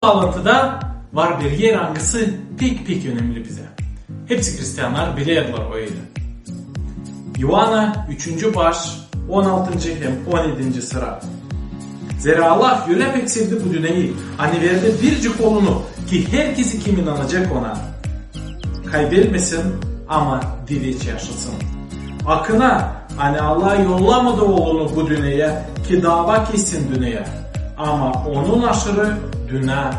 bağlantıda var bir yer hangisi pek önemli bize. Hepsi Hristiyanlar biliyorlar öyle. Yuhanna 3. baş 16. hem 17. sıra. Zira Allah öyle pek sevdi bu dünyayı, hani verdi biricik oğlunu ki herkesi kim inanacak ona kaybetmesin ama dilice yaşasın. Akına hani Allah yollamadı oğlunu bu dünyaya ki dava kessin dünyaya, ama onun aşırı dünya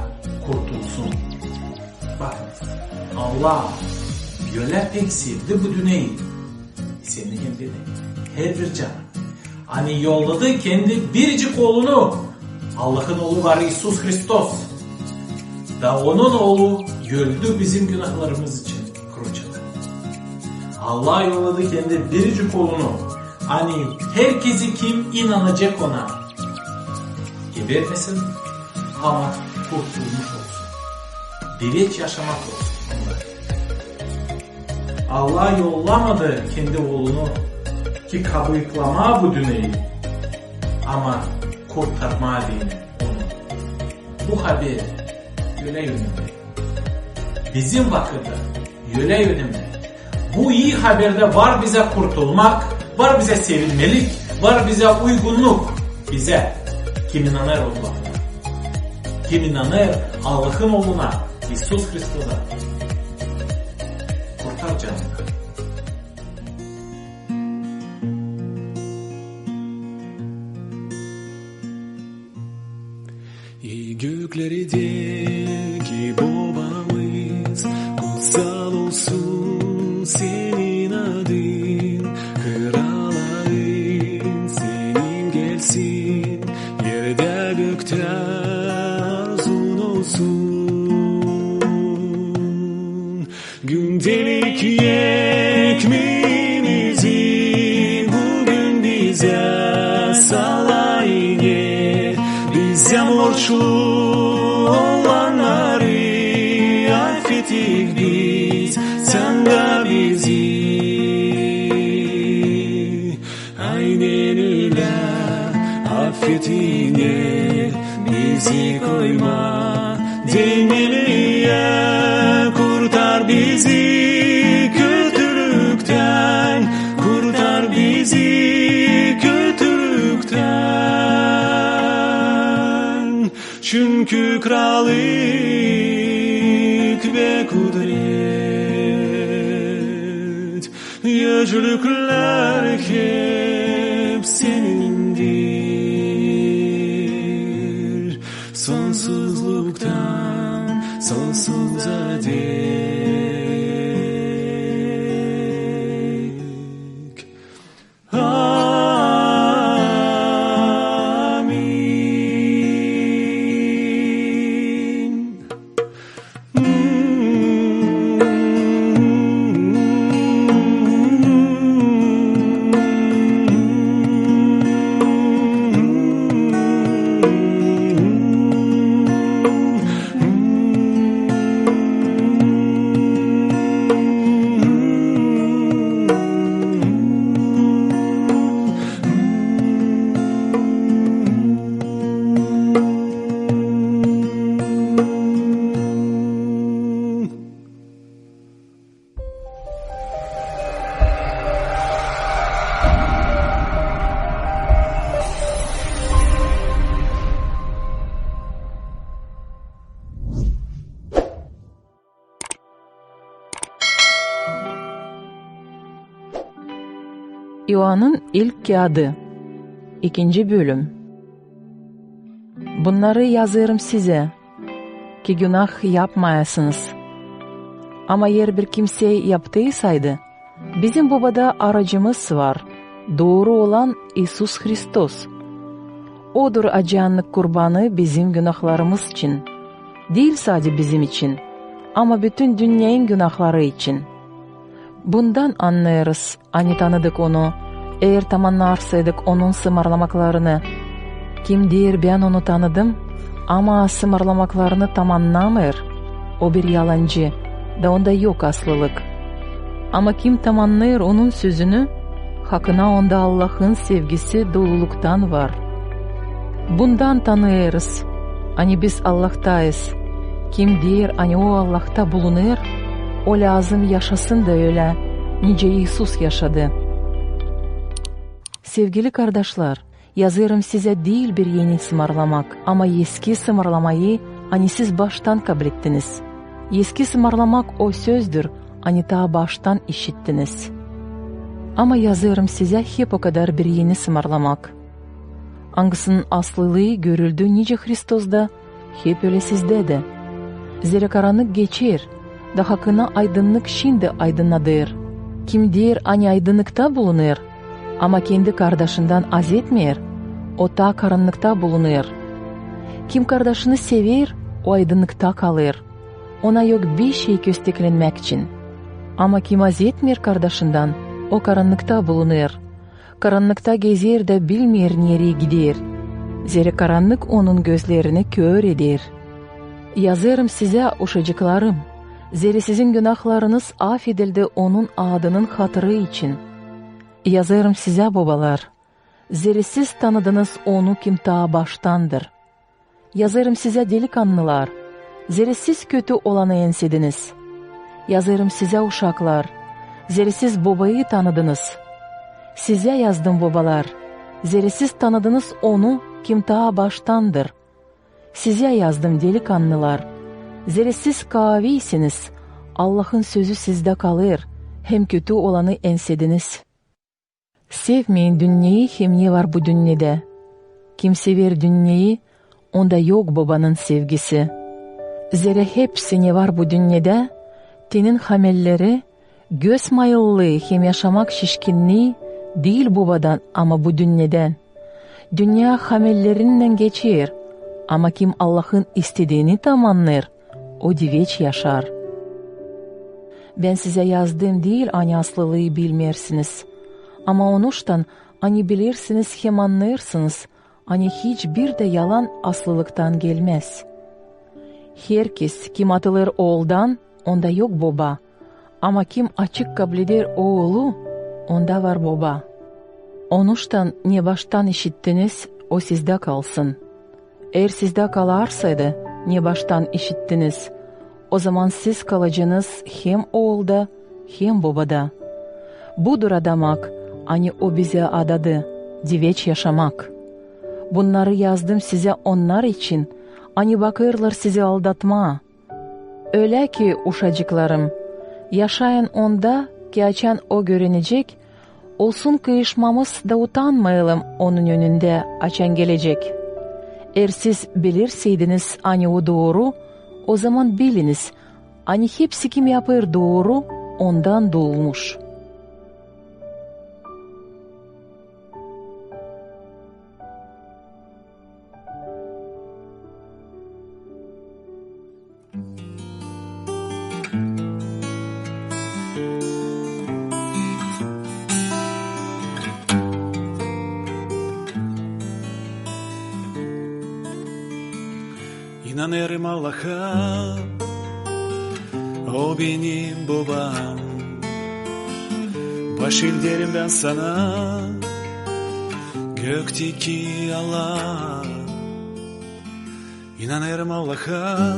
kurtulsun. Bakın, Allah öyle pek sevdi bu dünyayı, seni hem beni, her bir canı. Hani yolladı kendi biricik oğlunu, Allah'ın oğlu var İsus Hristos. Da onun oğlu öldü bizim günahlarımız için kruçada. Allah yolladı kendi biricik oğlunu. Hani herkesi kim inanacak ona gebermesin ama kurtulmuş olsun. Dilek yaşamak olsun. Allah yollamadı kendi oğlunu ki kabıklama bu dünyayı, ama kurtarma dini onu. Bu haber öyle önemli. Bizim vakitte öyle önemli. Bu iyi haberde var bize kurtulmak, var bize sevinmelik, var bize uygunluk. Bize kim inanır Allah'ına, kim inanır Allah'ın oğluna, İsus Hristo'da, kurtar canını. Göklerdeki babamız, kutsal olsun senin adın. Kralların senin gelsin, yerde gökte arzun olsun. Gündelik ekmeğimizi bugün bize salayı, bize borçlu olanları affettik biz, sen de bizi. Aynen öyle affetine bizi koyma deniliye, kurtar bizi kötülükten, kurtar bizi kötülükten. Çünkü krallık ve kudret, yücelikler hep senindir. Sonsuzluktan sonsuza dek. İoann'ın ilk kağıdı 2. bölüm. Bunları yazıyorum size ki günah yapmayasınız. Ama eğer bir kimse yaptıysaydı, bizim babada aracımız var, doğru olan İsus Hristos. Odur acıyanlık kurbanı bizim günahlarımız için. Değil sadece bizim için, ama bütün dünyanın günahları için. Bundan anlarız, hani tanıdık onu, eğer tamamlarsaydık onun sımarlamaklarını. Kim der ben onu tanıdım, ama sımarlamaklarını tamamlamır, o bir yalancı, da onda yok aslılık. Ama kim tamamlar onun sözünü, hakkına onda Allah'ın sevgisi doluluktan var. Bundan tanırız, Ani biz Allah'tayız. Kim der ani o Allah'ta bulunur, o lazım yaşasın da öyle. Nice İsus yaşadı. Sevgili kardeşler, yazıyorum size değil bir yeni sımarlamak ama eski sımarlamayı hani siz baştan kabul ettiniz. Eski sımarlamak o sözdür, hani ta baştan işittiniz. Ama yazıyorum size hep o kadar bir yeni sımarlamak. Hangisinin aslılığı görüldü nice Hristos'da, hep öyle sizde de. Zira karanlık geçer, daha kına aydınlık şimdi aydınladır. Kim der hani aydınlıkta bulunur, ama kendi kardeşinden az etmer, o ta karanlıkta bulunur. Kim kardeşini sever, o aydınlıkta kalır. Ona yok bir şey kösteklenmek için. Ama kim az etmer kardeşinden, o karanlıkta bulunur. Karanlıkta gezer de bilmer nereye gider. Zira karanlık onun gözlerini kör eder. Yazarım size uşacıklarım, zira sizin günahlarınız affedildi onun adının hatırı için. Yazarım size babalar, zira siz tanıdınız onu kim ta baştandır. Yazarım size delikanlılar, zira siz kötü olanı ensediniz. Yazarım size uşaklar, zira siz babayı tanıdınız. Size yazdım babalar, zira siz tanıdınız onu kim ta baştandır. Size yazdım delikanlılar, zira siz kavisiniz, Allah'ın sözü sizde kalır, hem kötü olanı ensediniz. Sevmeyin dünyayı hem ne var bu dünyada. Kim sever dünyayı, onda yok babanın sevgisi. Zira hepsi ne var bu dünyada, tenin hamelleri, göz mayıllığı hem yaşamak şişkinliği, değil babadan ama bu dünyadan. Dünya hamellerinden geçer, ama kim Allah'ın istediğini tamamlar, o diveç yaşar. Ben size yazdım değil hani aslılığı bilmersiniz. Ama onuştan hani bilirsiniz hem anlarsınız, hani hiçbir de yalan aslılıktan gelmez. Herkes kim atılır oğuldan, onda yok baba. Ama kim açık kabul eder oğulu, onda var baba. Onuştan ne baştan işittiniz, o sizde kalsın. Eğer sizde kalarsaydı, ne baştan işittiniz, o zaman siz kalacağınız hem oğulda hem babada. Budur adamak, hani o bize adadı, diveç yaşamak. Bunları yazdım size onlar için, hani bakırlar sizi aldatma. Öyle ki uşacıklarım, yaşayın onda ki açan o görünecek, olsun kıyışmamız da utanmayalım onun önünde açan gelecek. Eğer siz bilirseydiniz hani o doğru, o zaman biliniz, hani hepsi kim yapar doğru, ondan doğmuş. İnanırım Allah'a, o benim babam. Baş derim ben sana, gökteki Allah. İnanırım Allah'a,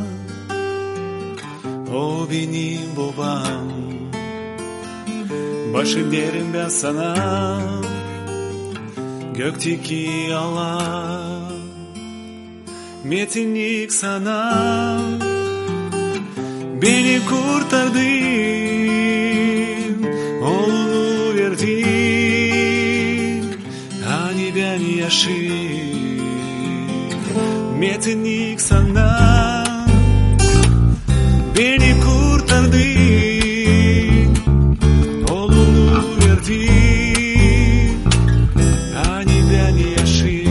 o benim babam. Baş derim ben sana, gökteki Allah. Metinlik sana, beni kurtardın, oğlunu verdin, hani ben yaşayayım. Metinlik sana, beni kurtardın, oğlunu verdin, hani ben yaşayayım.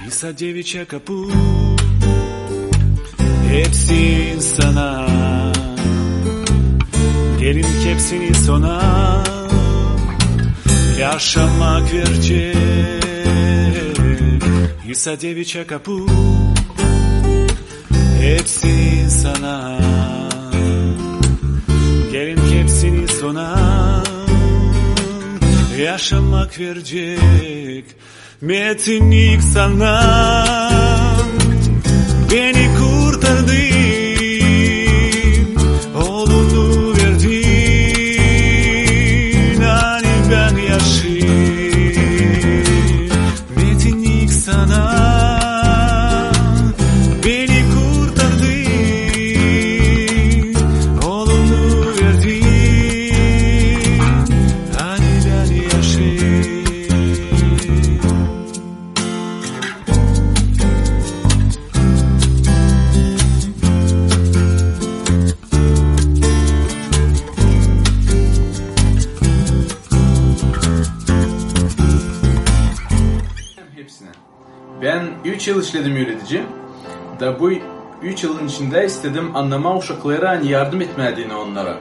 İsa девичья kapı, hepsin sana. Gelin hepsini sona, yaşamak verecek. İsa девичья kapı, hepsin sana. Gelin hepsini sona, yaşamak verecek. Metinlik sana, beni kurtardın, oğlunu verdin, hani ben yaşayayım. Metinlik sana, beni kurtardın, oğlunu verdin, hani ben yaşayayım. Hepsine. Ben 3 yıl işledim yönetici. Da bu 3 yılın içinde istedim anlama uşaklara hani yardım etmediğini onlara.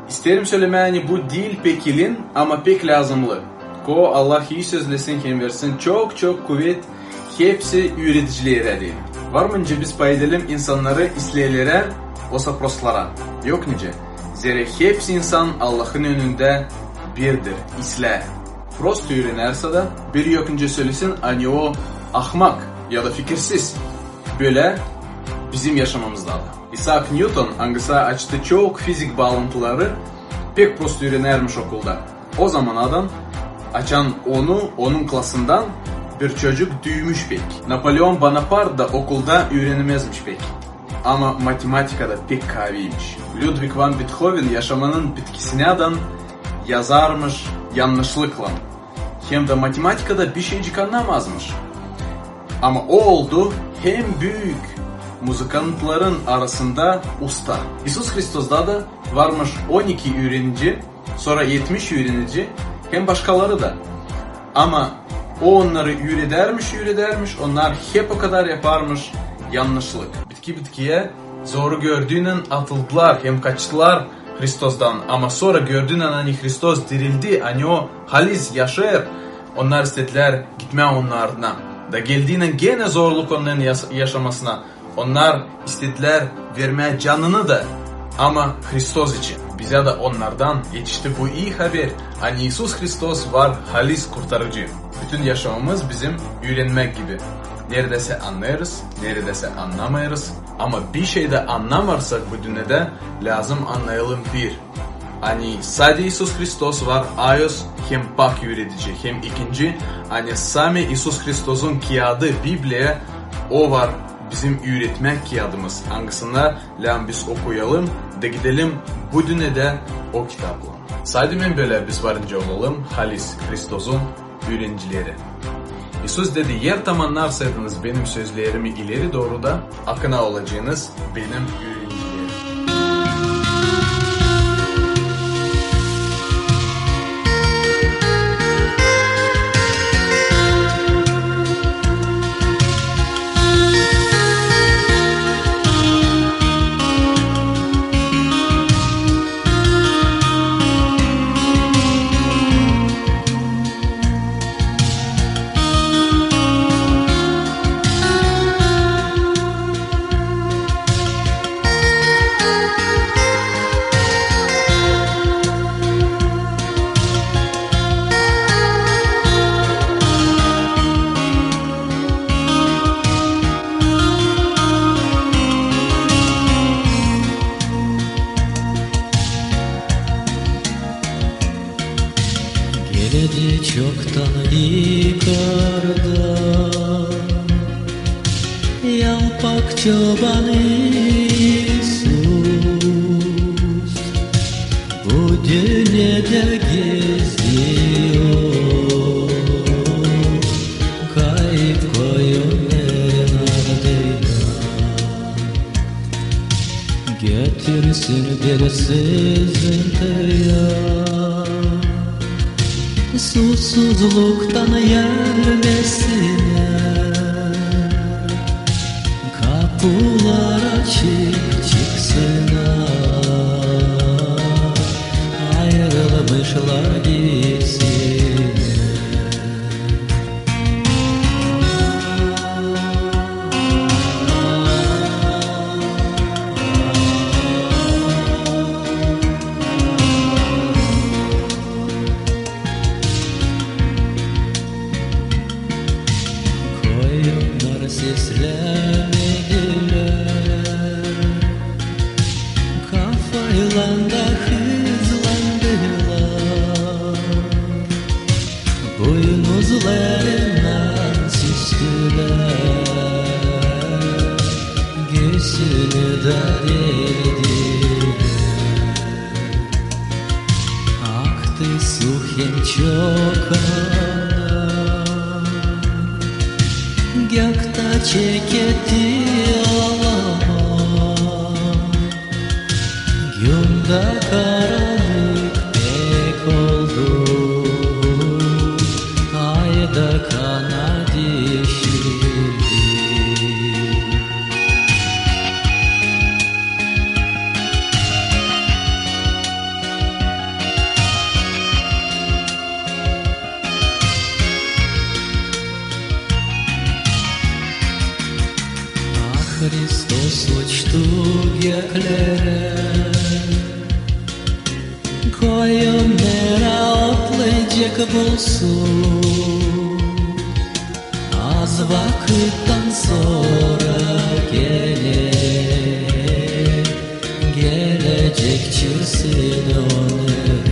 İsterim söylemeye hani bu değil pek ilin ama pek lazımlı. Ko Allah iyi sözlesin hem versin çok çok kuvvet hepsi üreticilere değil. Var mı önce biz paydelim insanları isleyelere o saproslara. Yok nice. Zere hepsi insan Allah'ın önünde birdir. İsle. Prost öğrenerse de bir yakınca söylesin hani o ahmak ya da fikirsiz. Böyle bizim yaşamımızda da. Isaac Newton hangisi açtı çok fizik bağlantıları pek prost öğrenermiş okulda. O zaman adam açan onun klasından bir çocuk düğmüş pek. Napolyon Bonaparte da okulda öğrenemezmiş pek. Ama matematikada pek kaviymiş. Ludwig van Beethoven yaşamanın bitkisine adam yazarmış yanlışlıkla. Hem de matematikada bir şeycik anlamazmış. Ama o oldu hem büyük muzikantların arasında usta. İsus Hristos'da da varmış 12 öğrenici, sonra 70 öğrenici, hem başkaları da. Ama o onları öğredermiş, onlar hep o kadar yaparmış yanlışlık. Bitkiye zoru gördüğünden atıldılar, hem kaçtılar Hristos'dan. Ama sonra gördüğünden hani Hristos dirildi, hani o halis yaşar. Onlar istediler gitme onun ardına. Da geldiğinden gene zorluk onların yaşamasına. Onlar istediler vermeye canını da ama Hristos için. Bize de onlardan yetişti bu iyi haber. Hani İsus Hristos var halis kurtarıcı. Bütün yaşamımız bizim öğrenmek gibi. Neredeyse anlarız, neredeyse anlamayırız. Ama bir şeyde anlamazsak bu dünyada lazım anlayalım bir. Hani sadece İsus Hristos var, ayos hem pak öğretici hem ikinci. Hani sami İsus Hristos'un kağıdı Biblia'ya o var bizim öğretmek kağıdımız. Hangisinde lan biz okuyalım da gidelim bu dünyada o kitapla. Sadece böyle biz varınca olalım halis Hristos'un öğrencileri. İsus dedi yer tam anlarsaydınız benim sözlerimi ileri doğru da akına olacağınız benim öğrencilerim. Geledi çoktan yukarıda Yalpak çoban İsus Bu dünyada geziyor Kayıp koyun ardına Getirsin bir sızıntıya Susuzluktan yermesine Kapılar açık çıksınlar Ayrılmışlar gitsinler derdi. Aktı suhen çok gökte çeketti ağlama. Günde karanlık pek oldu, ayda kana dişildi. Hristos uçtu göklere, koyunlara otlayacak bulsun. Az vakitten sonra gelecek çürüsün onları.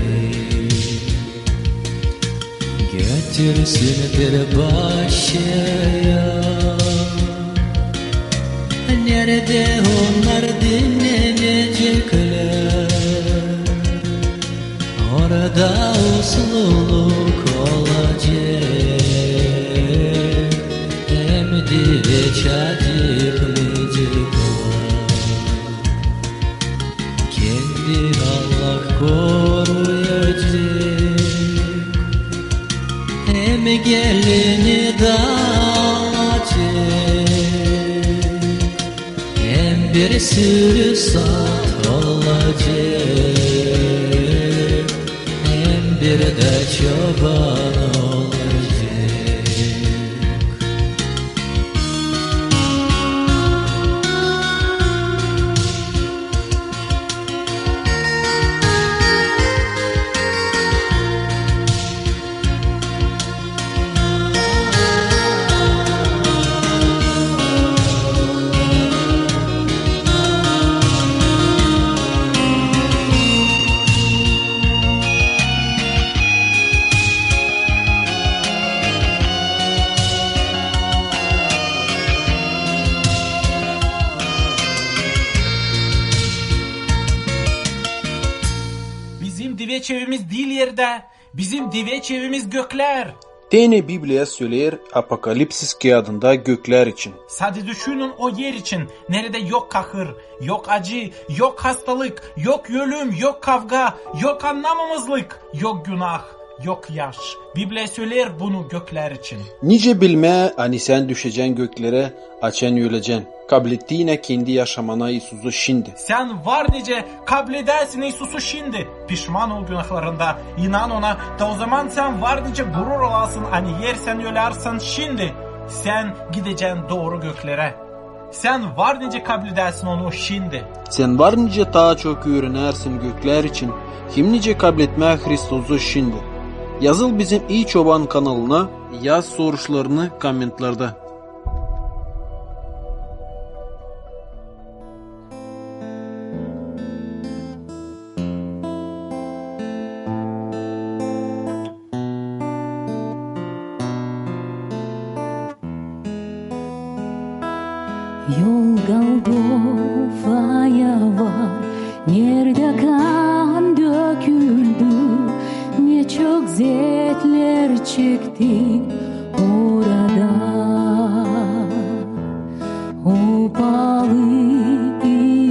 Götürsün bir başaya, nerede onlar dinlenecekler? Orada usluluk olacak, emdi çacıkmayacaklar. Kendi Allah koruyacak, hem gelini dağılacak, bir sürü saat olacak, hem bir de çoban olacak. Bizim diveç evimiz değil yerde, bizim diveç evimiz gökler. Tene Biblia söyler Apokalipsis kağıdında gökler için. Sadece düşünün o yer için. Nerede yok kahır, yok acı, yok hastalık, yok ölüm, yok kavga, yok anlamamızlık, yok günah, yok yaş. Biblia söyler bunu gökler için. Nice bilme hani sen düşeceksin göklere, açen öleceksin. Kabul ettiğine kendi yaşamana Isus'u şimdi. Sen var nice kabul edersin Isus'u şimdi. Pişman ol günahlarında, inan ona da o zaman sen var nice gurur olasın. Hani yersen ölersin şimdi. Sen gideceksin doğru göklere. Sen var nice kabul edersin onu şimdi. Sen var nice daha çok öğrenersin gökler için. Kim nice kabul etmeye Hristus'u şimdi. Yazıl bizim İyi Çoban kanalına, yaz soruşlarını komentlarda. Yol Golgofa'ya var, nerede kan döküldü, ne çok zevkler çekti orada. O pahalı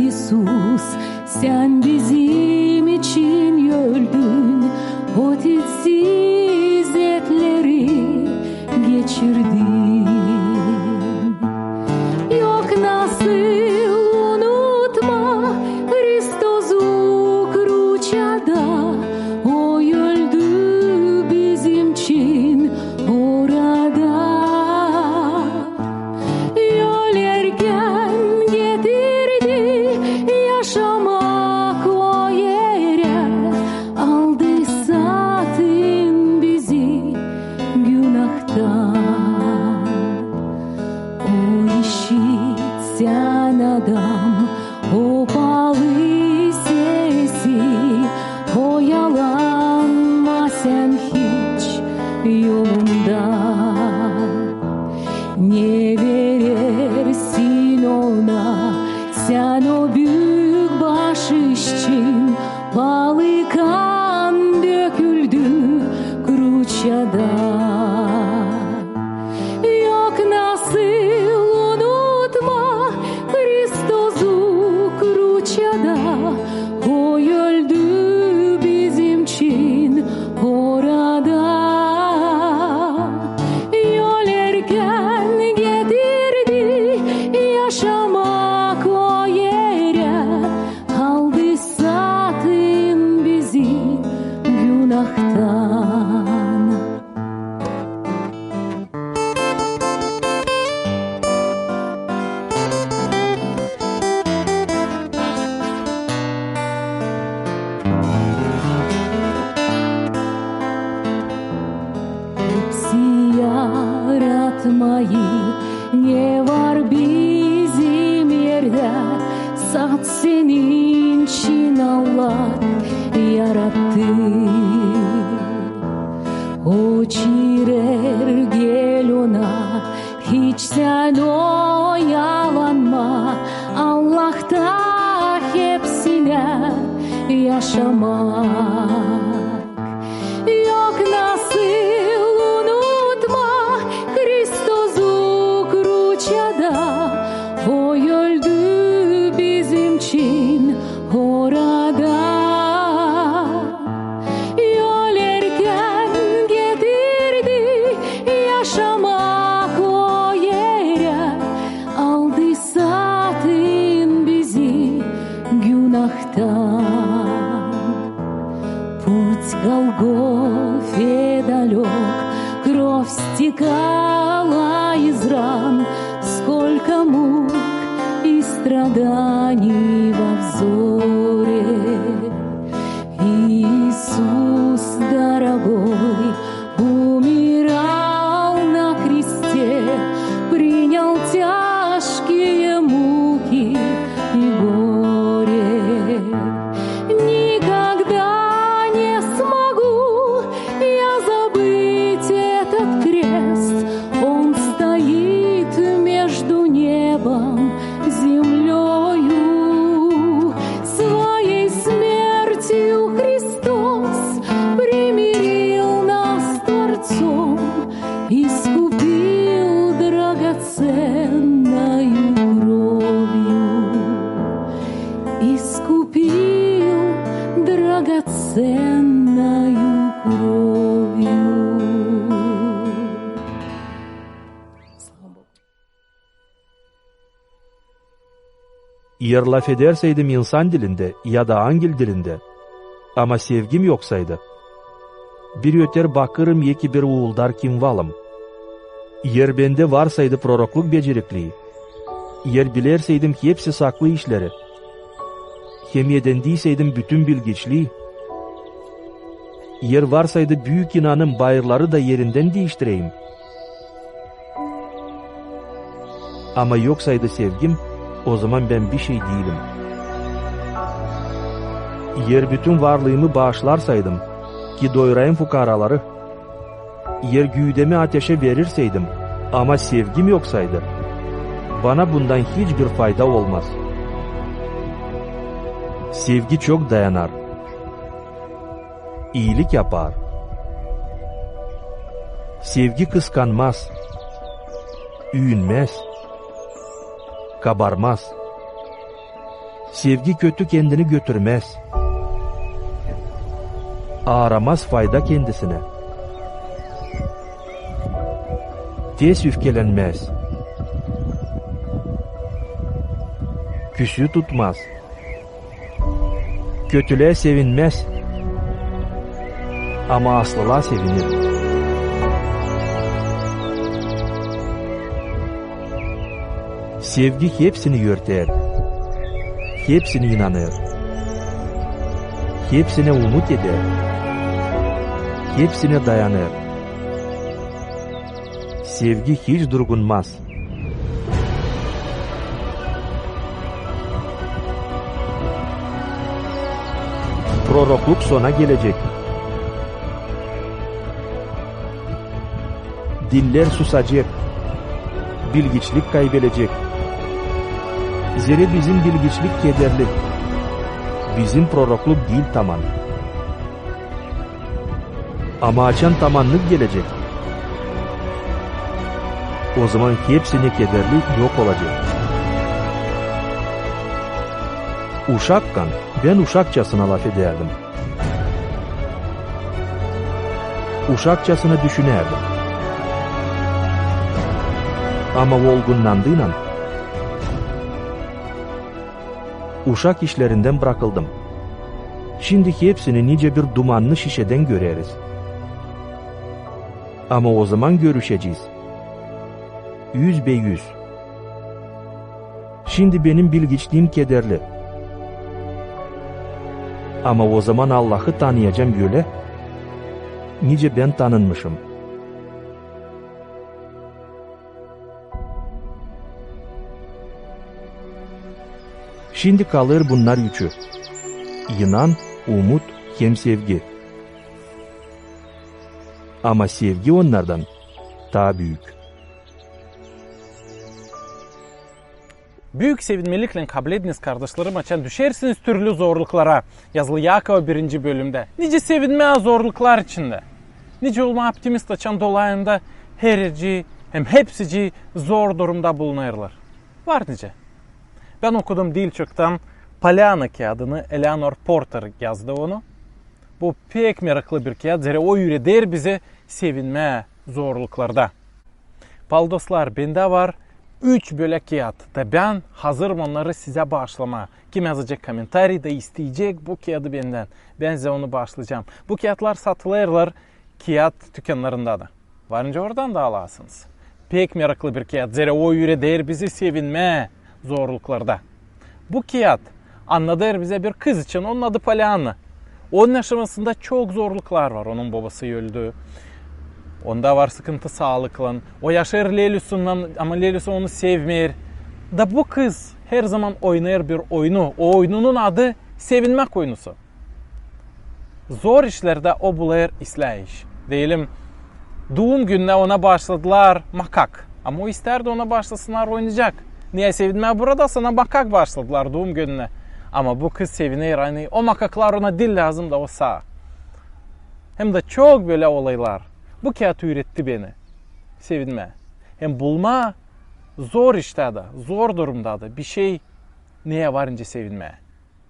İsus, sen bizim için öldün, o titsiz etleri geçirdin. Sen adam, o pahalı sesi, oyalanma sen hiç yolunda. Ne verirsin ona, sen o ama Allah'ta hepsine yaşamak. Yok nasıl unutma Kristos'u kruçada, o öldü bizim için orada. Ölerken getirdi yaşamak o yere, aldı satın bizi günahtan. Путь Голгофе далек, кровь стекала из ран, сколько мук и страданий во взоре. Иисус дорогой умирал на кресте, принял тяжкие муки и горе. Никогда не смогу я забыть этот крест, он стоит между небом и землею. Своей смертью Христос примирил нас с Творцом, искупил драгоценною кровью, искупил драгоценною кровью. Eğer laf ederseydim insan dilinde ya da angel dilinde, ama sevgim yoksaydı, bir öter bakırım yeki bir uğuldar kim valım. Eğer bende varsaydı prorokluk becerikliği, eğer bilerseydim hepsi saklı işleri, hem yedendiyseydim bütün bilgiçliği, eğer varsaydı büyük inanım bayırları da yerinden değiştireyim. Ama yoksaydı sevgim, o zaman ben bir şey değilim. Eğer bütün varlığımı bağışlarsaydım ki doyurayım fukaraları, eğer güğdemi ateşe verirseydim ama sevgim yoksaydı, bana bundan hiçbir fayda olmaz. Sevgi çok dayanar, iyilik yapar. Sevgi kıskanmaz, övünmez, kabarmaz. Sevgi kötü kendini götürmez. Aramaz fayda kendisine. Tez öfkelenmez. Küsü tutmaz. Kötülüğe sevinmez. Ama aslılığa sevinir. Sevgi hepsini örter. Hepsini inanır. Hepsine umut eder. Hepsine dayanır. Sevgi hiç durgunmaz. Prorokluk sona gelecek. Diller susacak. Bilgiçlik kaybedecek. Zira bizim bilgiçlik kederli. Bizim prorokluk değil tamam. Ama açan tamamlık gelecek. O zaman hepsine kederli yok olacak. Uşakkan ben uşakçasına laf ederdim. Uşakçasına düşünerdim. Ama olgunlandığıyla uşak işlerinden bırakıldım. Şimdi hepsini nice bir dumanlı şişeden göreriz. Ama o zaman görüşeceğiz. 100%. Şimdi benim bilgiçliğim kederli. Ama o zaman Allah'ı tanıyacağım böyle. Nice ben tanınmışım. Şimdi kalır bunlar üçü. İnan, umut, hem sevgi. Ama sevgi onlardan daha büyük. Büyük sevinmelikle kabul ediniz kardeşlerim açan düşersiniz türlü zorluklara. Yazılı Yakov 1. bölümde. Nice sevinmeye zorluklar içinde. Nice olma optimist açan dolayında herici hem hepsici zor durumda bulunurlar. Var nice. Ben okudum Dilçok'tan Pollyanna kağıdını Eleanor Porter yazdı onu. Bu pek meraklı bir kağıt. Zira o der bize sevinme zorluklarda. Paldoslar bende var 3 bölek kağıt da ben hazırım onları size bağışlama. Kim yazacak komentari da isteyecek bu kağıdı benden. Ben size onu bağışlayacağım. Bu kağıtlar satılırlar kağıt dükkanlarında da. Varınca oradan da alasınız. Pek meraklı bir kağıt. Zira o der bizi sevinme zorluklarda. Bu kağıt anlatır bize bir kız için. Onun adı Pollyanna. Onun aşamasında çok zorluklar var. Onun babası öldü. Onda var sıkıntı sağlıkla. O yaşar Lelus'undan ama Lelus onu sevmiyor. Da bu kız her zaman oynar bir oyunu. O oyununun adı sevinmek oyunusu. Zor işlerde o bulayır işleyiş. Diyelim doğum gününe ona başladılar makak. Ama o isterdi ona başlasınlar oynayacak. Niye sevinmeye burada sana makak başladılar doğum gününe. Ama bu kız sevinir. Hani o makaklar ona dil lazım da o sağ. Hem de çok böyle olaylar. Bu kağıt öğretti beni. Sevinme. Hem bulma zor işte de, zor durumda da bir şey neye varınca sevinme.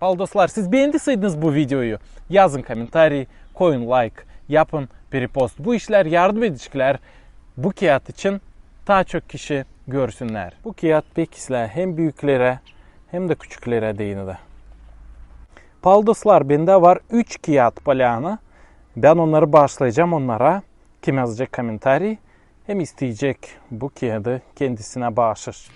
Dostlar siz beğendiyseniz bu videoyu yazın komentari, koyun like, yapın bir repost. Bu işler yardım ediciler bu kağıt için daha çok kişi görsünler. Bu kağıt bekisler hem büyüklere hem de küçüklere değinir. Dostlar bende var 3 kağıt Pollyanna. Ben onları bağışlayacağım onlara. Kim yazacak komentari hem isteyecek bu kağıdı kendisine bağışır.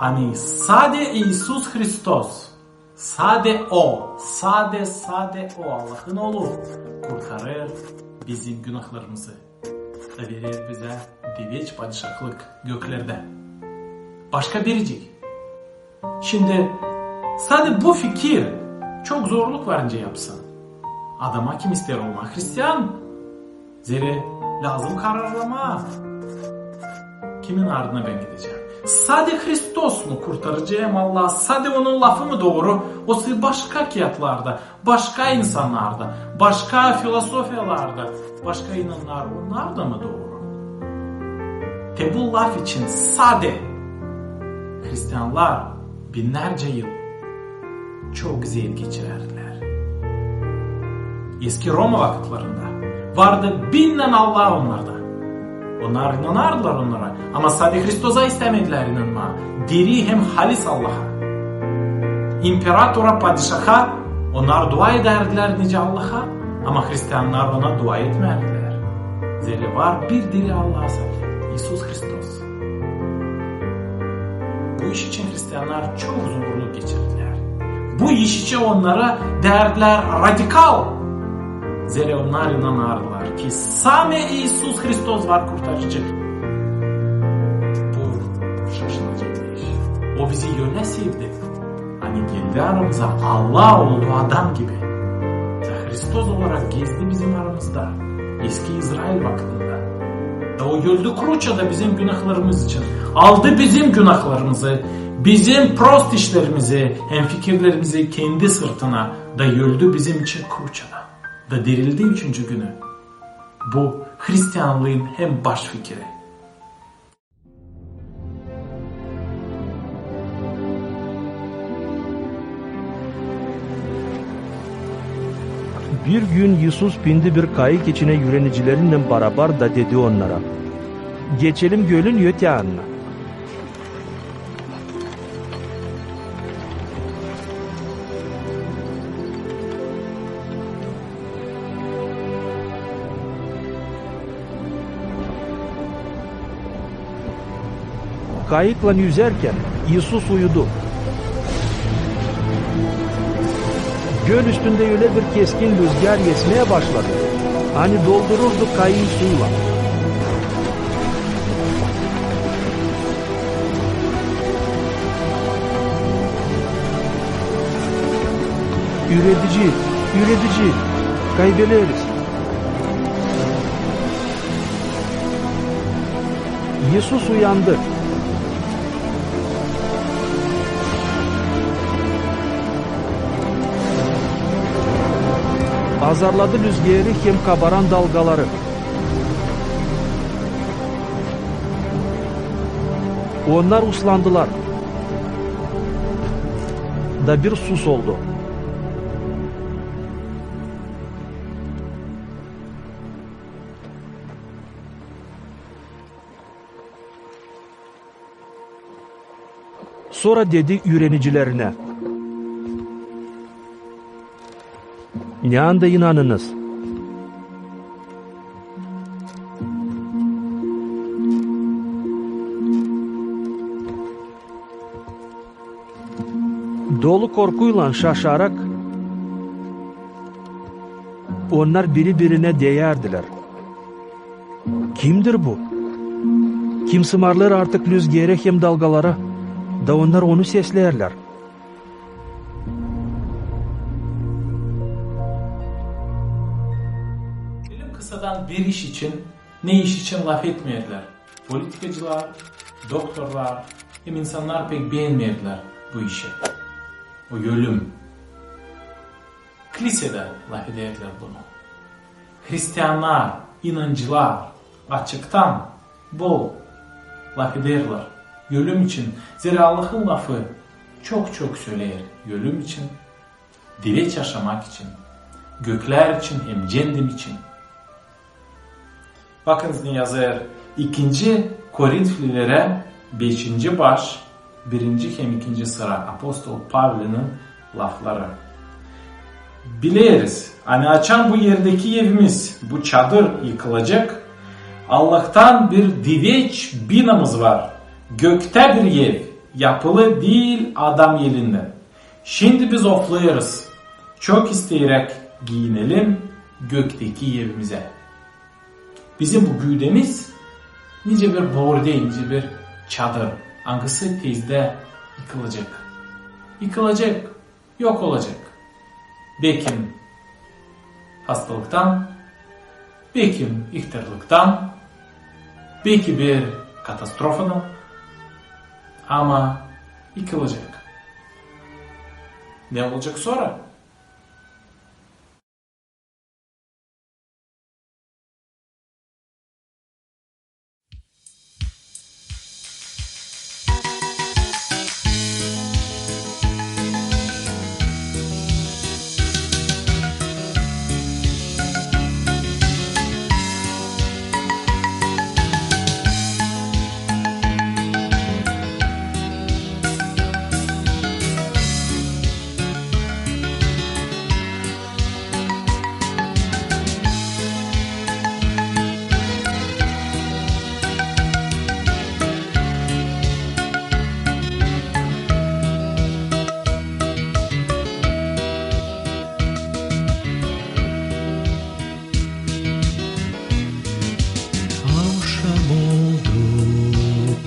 Hani sade İsus Hristos, sade o Allah'ın oğlu kurtarır bizim günahlarımızı. Da verir bize diveç padişahlık göklerde. Başka biricik. Şimdi sadece bu fikir çok zorluk varınca yapsın. Adama kim ister olmak Hristiyan? Zere lazım kararlama. Kimin ardına ben gideceğim? Sade Hristos mu kurtaracağım Allah? Sade onun lafı mı doğru? O başka kıyatlarda, başka insanlarda, başka filosofiyalarda, başka inanlar onlar da mı doğru? Bu laf için sade Hristiyanlar binlerce yıl çok güzel geçirerdiler. Eski Roma vakitlerinde vardı binden Allah onlarda. Onlar inanardılar onlara. Ama sadece Hristos'a istemediler inanma. Diri hem halis Allah'a. İmparatora, padişaha onlar dua ederdiler nice Allah'a. Ama Hristiyanlar ona dua etmerdiler. Zira var bir diri Allah'a sadece. İsus Hristos. Bu iş için Hristiyanlar çok zorluk geçirdiler. Bu iş için onlara derdiler radikal. Zira onlar inanardılar ki same İsus Hristos var kurtarıcı. Bu şaşılacak bir iş. O bizi öyle sevdi. Hani geldi aramıza Allah olduğu adam gibi. Hristos olarak gezdi bizim aramızda. Eski İsrail vaktinde. O öldü kruçada bizim günahlarımız için. Aldı bizim günahlarımızı, bizim prost işlerimizi, hem fikirlerimizi kendi sırtına da öldü bizim için kruçada. Da dirildi 3. günü. Bu Hristiyanlığın hem baş fikri. Bir gün Yusuf bindi bir kayık içine yürenicilerle beraber da dedi onlara: "Geçelim gölün öte yanına." Kayıkla yüzerken Yusuf uyudu. Göl üstünde öyle bir keskin rüzgar esmeye başladı. Hani doldururdu kayığı suyla. Üretici, kaybederiz. Yusuf uyandı. Azarladı rüzgarı hem kabaran dalgaları. Onlar uslandılar. Da bir sus oldu. Sonra dedi öğrenicilerine: "Ne anda inanınız? Dolu korkuyla şaşarak onlar birbirine değerdiler. Kimdir bu? Kim sımarlar artık rüzgâra hem dalgalara da onlar onu seslerler. Kısadan bir iş için, ne iş için laf etmediler. Politikacılar, doktorlar, hem insanlar pek beğenmediler bu işi. O ölüm. Kilisede laf ederler bunu. Hristiyanlar, inancılar açıktan bol laf ederler. Ölüm için. Zira Allah'ın lafı çok çok söyler. Ölüm için, dileç yaşamak için, gökler için hem cendim için. Bakınız ne yazar 2. Korintlilere 5. baş 1. hem 2. sıra Apostol Pavl'ın lafları. Biliriz, hani açan bu yerdeki evimiz, bu çadır yıkılacak. Allah'tan bir diveç binamız var. Gökte bir ev, Yapılı değil adam yelinden. Şimdi biz ofluyoruz. Çok isteyerek giyinelim gökteki evimize. Bizim bu güdemiz nice bir boru değil, nice bir çadır. Hangisi tezde yıkılacak. Yıkılacak, yok olacak. Belki hastalıktan, belki ihtiyarlıktan, belki bir katastrofadan, ama yıkılacak. Ne olacak sonra?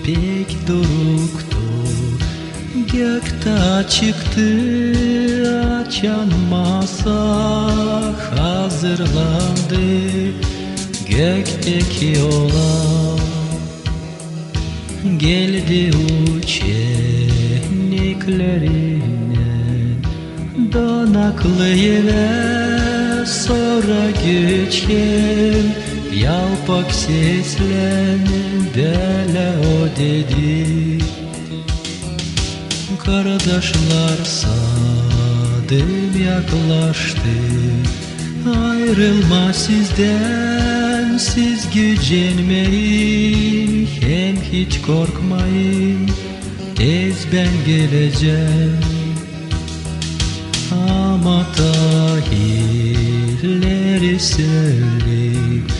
Pek doruktu, gökte çıktı açan masa hazırlandı gökteki olan geldi uçenliklerine donaklıyı ve sonra güçlü yalpak seslen böyle o dedi. Kardeşler sadım yaklaştı, ayrılma sizden, siz gücenmeyin, hem hiç korkmayın, tez ben geleceğim. Ama tahilleri söyleyip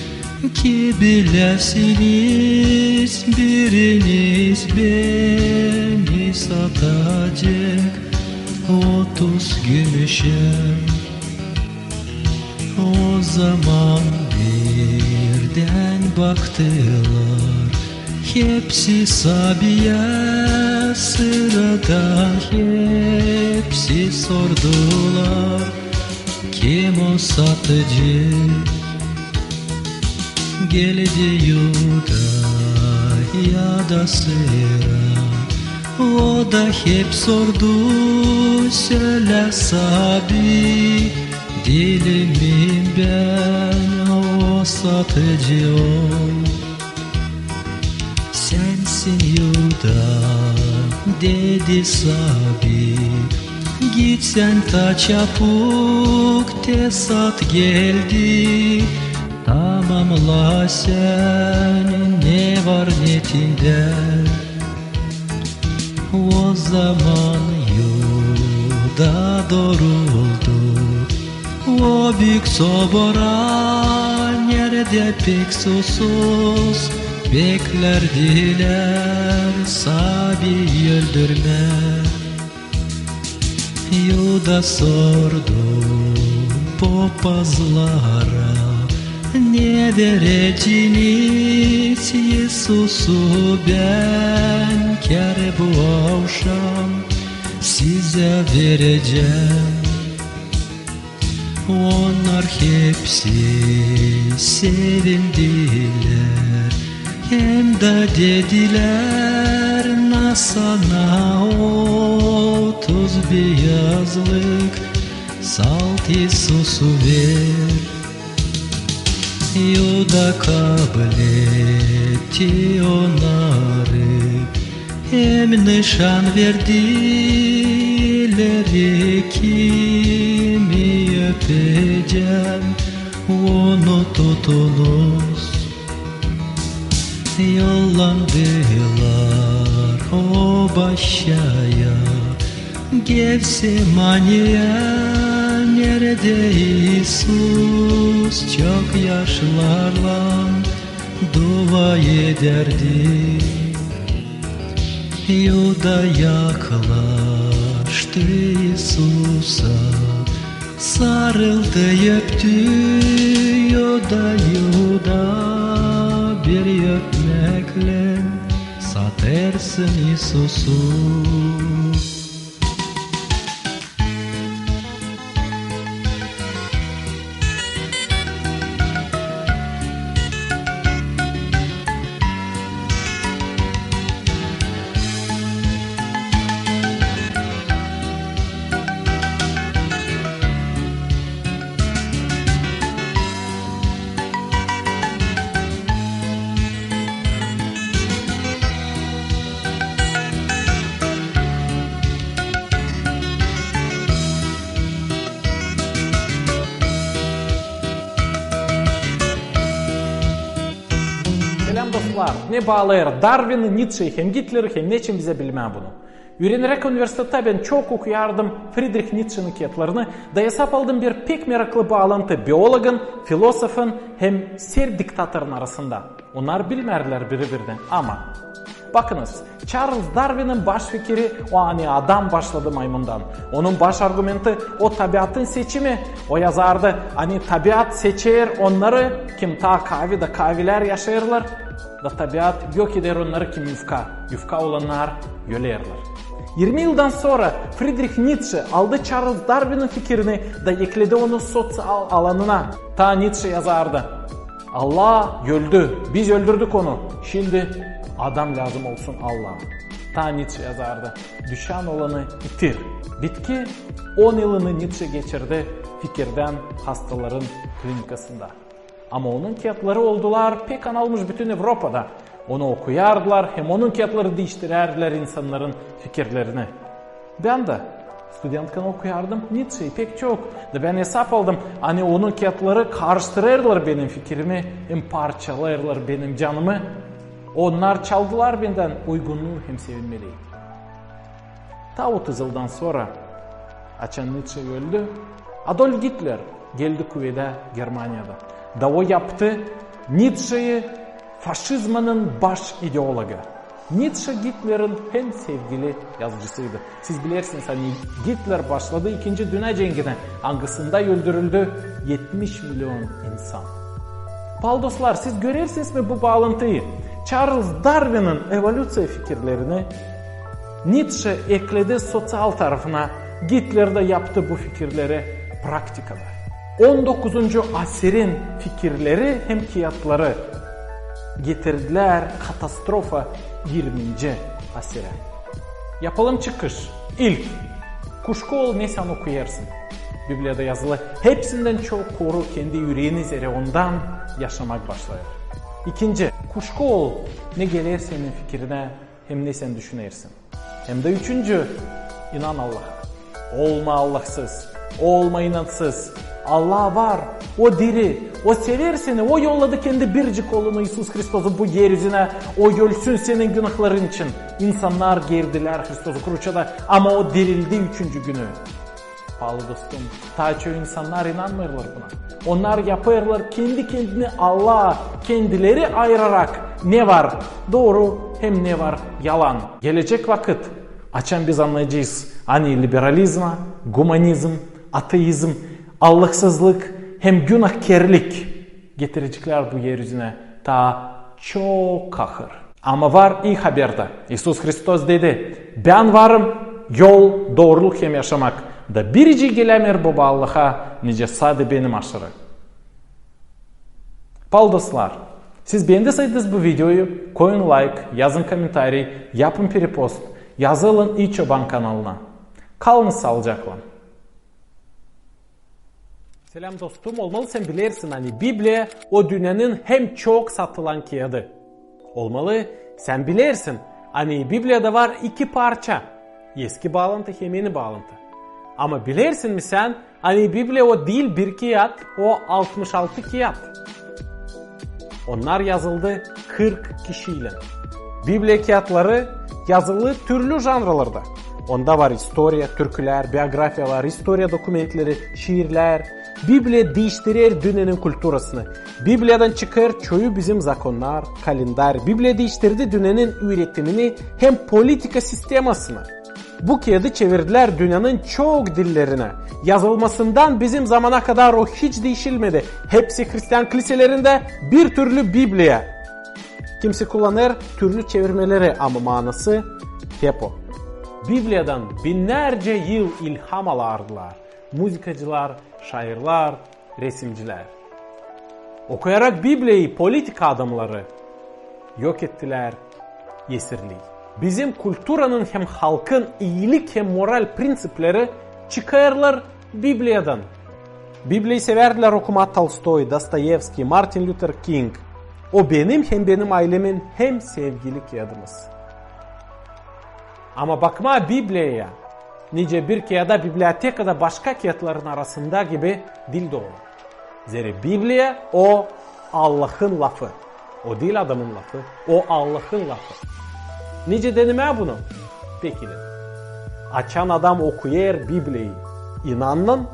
ki bilesiniz, biriniz beni satacak 30 gümüşe. O zaman birden baktılar, hepsi Sabiye sırada, hepsi sordular, kim o satıcı? Geldi Yuda ya da sıra, o da hep sordu, söyle Sabi, dilimim ben o satıcı ol. Sensin Yuda dedi Sabi, git sen ta çabuk tesat geldi. Tamamla sen ne var netinde. O zaman Yuda doğruldu, o büyük sobora nerede pek susuz beklerdiler Sabi'yi öldürme. Yuda sordu papazlara, ne dereciniz Yesus'u ben kâr bu akşam size vereceğim. Onlar hepsi sevindiler, hem de dediler nasana 30 beyazlık salt Yesus'u ver. Yuda kabul etti onları, hem nişan verdiler, kimi öpeceğim onu tutunuz. Yollandılar o başaya, Gevsemani'ye, nerede İsus çok yaşlarla dua ederdi. Yuda yaklaştı Isus'a, sarıldı öptü. Yuda bir öpmekle satarsın Isus'u. Selam dostlar. Ne bağlayır? Darwin'i, Nietzsche'yi hem Hitler'i hem neçin bize bilmem bunu. Ürenerek üniversitede ben çok okuyardım Friedrich Nietzsche'nin kitaplarını da hesap aldım bir pek meraklı bağlantı biyologun, filosofun hem ser diktatörün arasında. Onlar bilmerler birbirinden ama bakınız Charles Darwin'in baş fikri o hani adam başladı maymundan. Onun baş argumenti o tabiatın seçimi. O yazardı hani tabiat seçer onları kim ta kahvede kahveler yaşayırlar da tabiat yok eder onları kim yufka olanlar yölerler. 20 yıldan sonra Friedrich Nietzsche aldı Charles Darwin'in fikrini da ekledi onu sosyal alanına. Ta Nietzsche yazardı. Allah öldü, biz öldürdük onu. Şimdi adam lazım olsun Allah'a. Ta Nietzsche yazardı. Düşen olanı itir. Bitki 10 yılını Nietzsche geçirdi fikirden hastaların klinikasında. Ama onun kitapları oldular pek anılmış bütün Avrupa'da. Onu okuyardılar hem onun kitapları değiştirerdiler insanların fikirlerini. Ben de studentken okuyardım Nietzsche'yi pek çok. Da ben hesap aldım hani onun kitapları karıştırırlar benim fikrimi hem parçalarlar benim canımı. Onlar çaldılar benden uygunluğu hem sevinmeliyim. Ta 30 yıldan sonra açan Nietzsche öldü. Adolf Hitler geldi kuvvete Germanya'da. Da o yaptı Nietzsche'yi faşizmanın baş ideologu. Nietzsche Hitler'in hem sevgili yazıcısıydı. Siz bilirsiniz hani Hitler başladı 2. Dünya Cengi'ne. Hangisinde öldürüldü 70 milyon insan. Dostlar siz görürsünüz mü bu bağlantıyı? Charles Darwin'in evolüsiya fikirlerini Nietzsche ekledi sosyal tarafına. Hitler de yaptı bu fikirleri praktikada. 19. asırın fikirleri hem kıyatları getirdiler katastrofa 20. asıra. Yapalım çıkış. İlk, kuşku ol ne sen okuyarsın. Biblia'da yazılı. Hepsinden çok koru kendi yüreğin üzere ondan yaşamak başlar. İkinci, kuşku ol ne gelir senin fikrine hem ne sen düşünersin. Hem de üçüncü, inan Allah'a. Olma Allahsız, olma inansız. Allah var, o diri, o sever seni, o yolladı kendi biricik oğlunu İsus Hristos'u bu yeryüzüne, o ölsün senin günahların için. İnsanlar gerdiler Hristos'u kruçada ama o dirildi 3. günü. Pahalı dostum, ta çoğu insanlar inanmıyorlar buna. Onlar yapıyorlar kendi kendini Allah'a kendileri ayırarak ne var doğru hem ne var yalan. Gelecek vakit açan biz anlayacağız. Hani liberalizma, humanizm, ateizm, Allahsızlık hem günahkarlık getirecekler bu yeryüzüne ta çok kahır. Ama var iyi haberde. İsus Hristos dedi ben varım yol doğruluk hem yaşamak. Da birici gelemer baba Allah'a nice sade benim aşırı. Dostlar, siz beğendiyseniz bu videoyu koyun like, yazın komentari, yapın repost, yazılın İyi Çoban kanalına. Kalın sağlıcakla. Selam dostum, olmalı sen bilirsin hani Biblia o dünyanın hem çok satılan kağıdı. Olmalı sen bilirsin hani Biblia'da var 2 parça. Eski bağlantı hem yeni bağlantı. Ama bilirsin mi sen hani Biblia o değil bir kağıt o 66 kağıt. Onlar yazıldı 40 kişiyle. Biblia kağıtları yazılı türlü janralarda. Onda var historia, türküler, biyografiyalar, historia dokumentleri, şiirler, Biblia değiştirir dünyanın kültürasını. Biblia'dan çıkar çoğu bizim zakonlar, kalender. Biblia değiştirdi dünyanın üretimini hem politika sistemasını. Bu kağıdı çevirdiler dünyanın çok dillerine. Yazılmasından bizim zamana kadar o hiç değişilmedi. Hepsi Hristiyan kiliselerinde bir türlü Biblia. Kimse kullanır türlü çevirmeleri ama manası hep o. Biblia'dan binlerce yıl ilham alırdılar. Müzikacılar, şairler, resimciler. Okuyarak Biblia'yı politika adamları yok ettiler, yesirli. Bizim kültüranın hem halkın iyilik hem moral prensipleri çıkarırlar Biblia'dan. Biblia'yı severdiler okuma Tolstoy, Dostoyevski, Martin Luther King. O benim hem benim ailemin hem sevgili kağıdımız. Ama bakma Biblia'ya. Nice bir kağıda bibliotekada başka kağıtların arasında gibi dil dolu. Zira Biblia o Allah'ın lafı. O değil adamın lafı. O Allah'ın lafı. Nice denime bunu? Peki de. Açan adam okuyar Biblia'yı. İnanın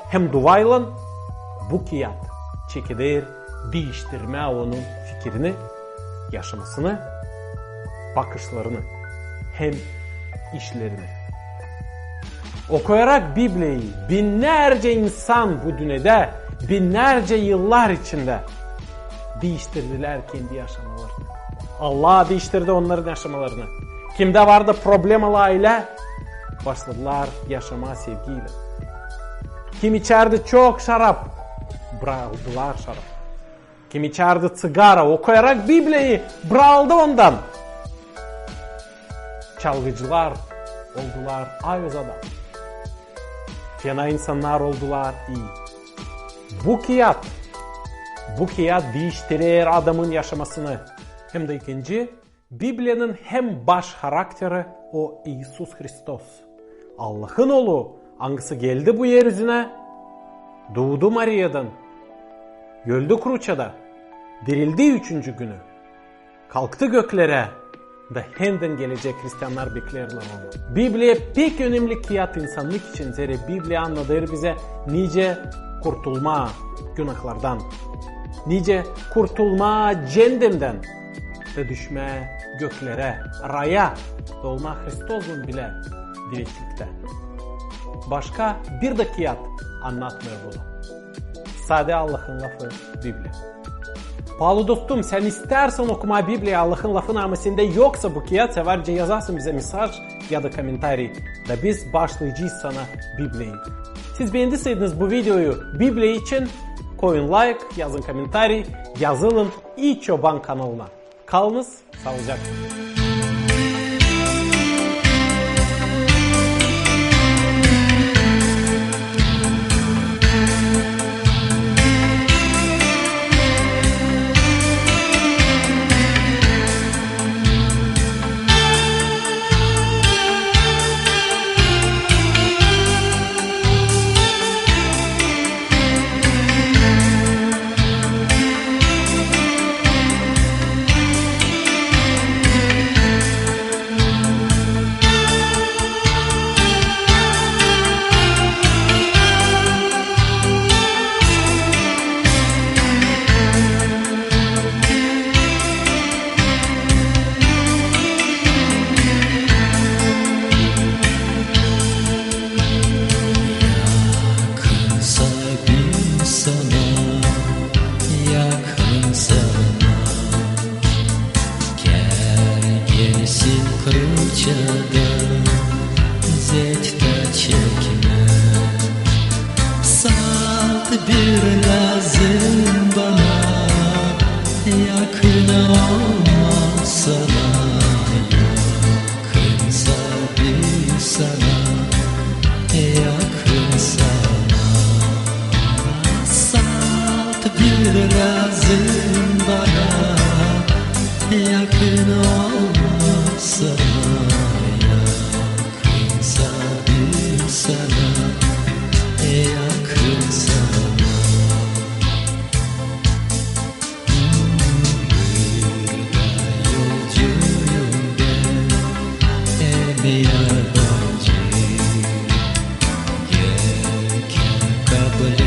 hem duayla bu kağıt çekilir, değiştirme onun fikrini, yaşamasını, bakışlarını hem işlerini. Okuyarak Biblia'yı binlerce insan bu dünyada binlerce yıllar içinde değiştirdiler kendi yaşamalarını. Allah değiştirdi onların yaşamalarını. Kimde vardı problemalı aile başladılar yaşama sevgiyle. Kim içerdi çok şarap bıraktılar şarap. Kim içerdi sigara okuyarak Biblia'yı bıraktı ondan. Çalgıcılar oldular ayız adam. Fena insanlar oldular iyi. Bu kağıt değiştirir adamın yaşamasını. Hem de ikinci, Biblia'nın hem baş karakteri o İsus Hristos. Allah'ın oğlu hangisi geldi bu yeryüzüne? Doğdu Maria'dan. Öldü kruçada. Dirildi 3. günü. Kalktı göklere. Da henden gelecek Hristiyanlar beklerler onu. Biblia pek önemli kağıt insanlık için. Zira Biblia anlatır bize nice kurtulma günahlardan. Nice kurtulma cehennemden. Ve düşme göklere, raya dolma Hristos'un bile direklikte. Başka bir de kağıt anlatmıyor bunu. Sade Allah'ın lafı Biblia. Pahalı dostum sen istersen okuma Biblia Allah'ın lafı ama sende yoksa bu kağıt severce yazarsın bize mesaj ya da komentari. Ve biz başlayacağız sana Biblia'yı. Siz beğendiyseniz bu videoyu Biblia için koyun like, yazın komentari, yazılın İyi Çoban kanalına. Kalınız sağlıcakla. bir lazım bana, yakın olmasana, yakınsa bir sana, yakın sana. Salt bir lazım bana, yakın olmasana, yakınsa bir sana, yakın sana. Yabancı, yelken kabul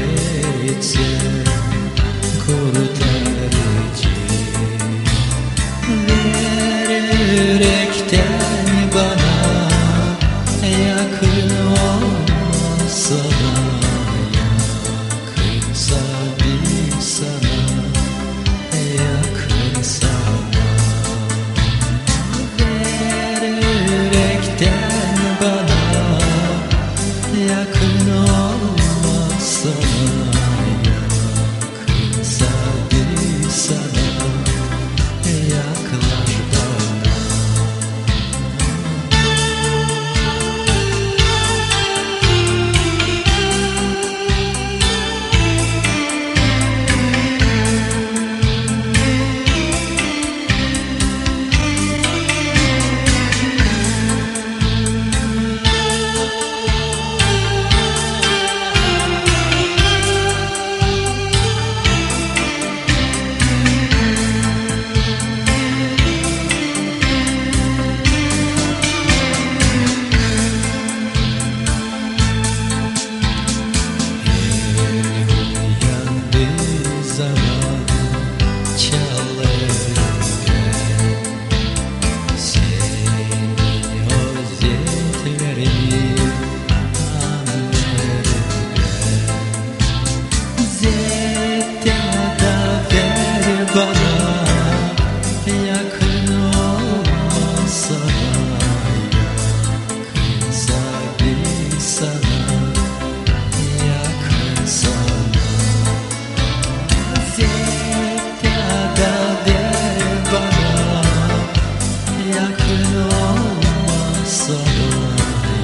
sana,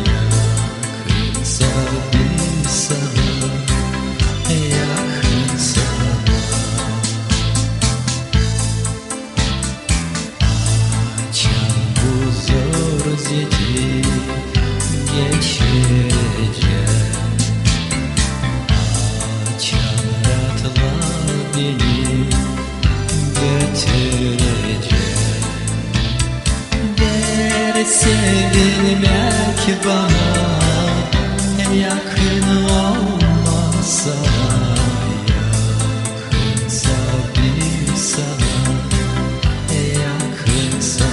yakınsa bir sana, yakın sana. Açan bu zor zeki geçecek. Açan ratla beni götürecek. Verseydin belki bana, yakın olmasa, yakınsa bir sana, yakın sana.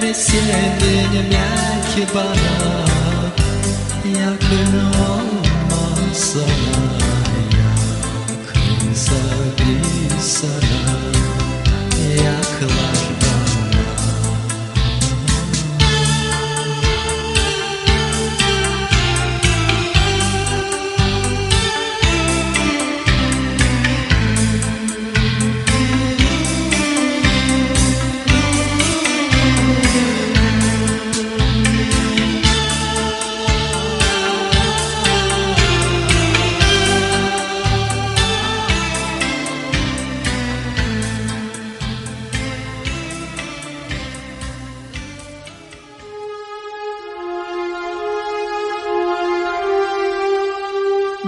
Verseydin belki bana, yakın olmasa, yakınsa bir sana, yaklaş bana.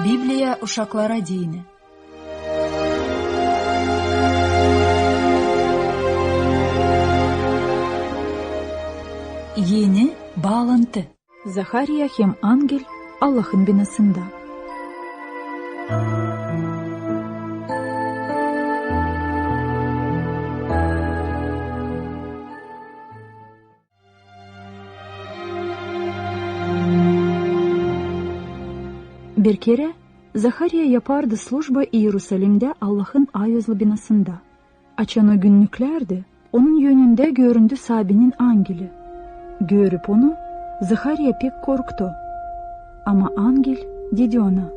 Bibliya uşaklara dini. Yeni bağlantı. Захария hem Angel Allah'ın binasında. Bir kere Захария yapardı slujba Yerusalim'de Allah'ın ayözlü binasında. Açan o günlüklerde onun yönünde göründü Sabi'nin angeli. Görüp onu Захария pek korktu. Ama angel dedi ona: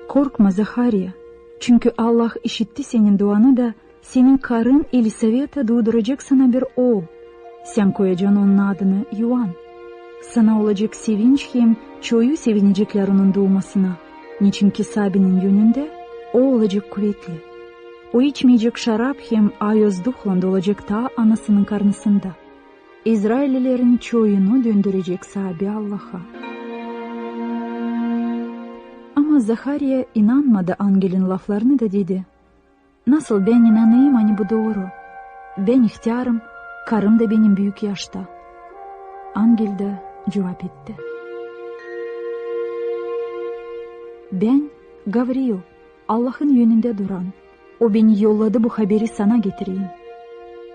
"Korkma Захария, çünkü Allah işitti senin duanı da senin karın Elisaveta doğuracak sana bir oğul. Sen koyacaksın onun adını Yuan. Sana olacak sevinç hem çoğu sevinecekler onun doğmasına. Niçin ki Sabi'nin yönünde o olacak kuvvetli. O içmeyecek şarap hem ayöz duhla olacak ta anasının karnısında. İsraillilerin çoğunu döndürecek Sabi Allah'a." Ama Захария inanmadı angelin laflarını da dedi: "Nasıl ben inanayım hani bu doğru? Ben ihtiyarım, karım da benim büyük yaşta." Angel de cevap etti: "Ben Gavril, Allah'ın yönünde duran. O beni yolladı bu haberi sana getireyim.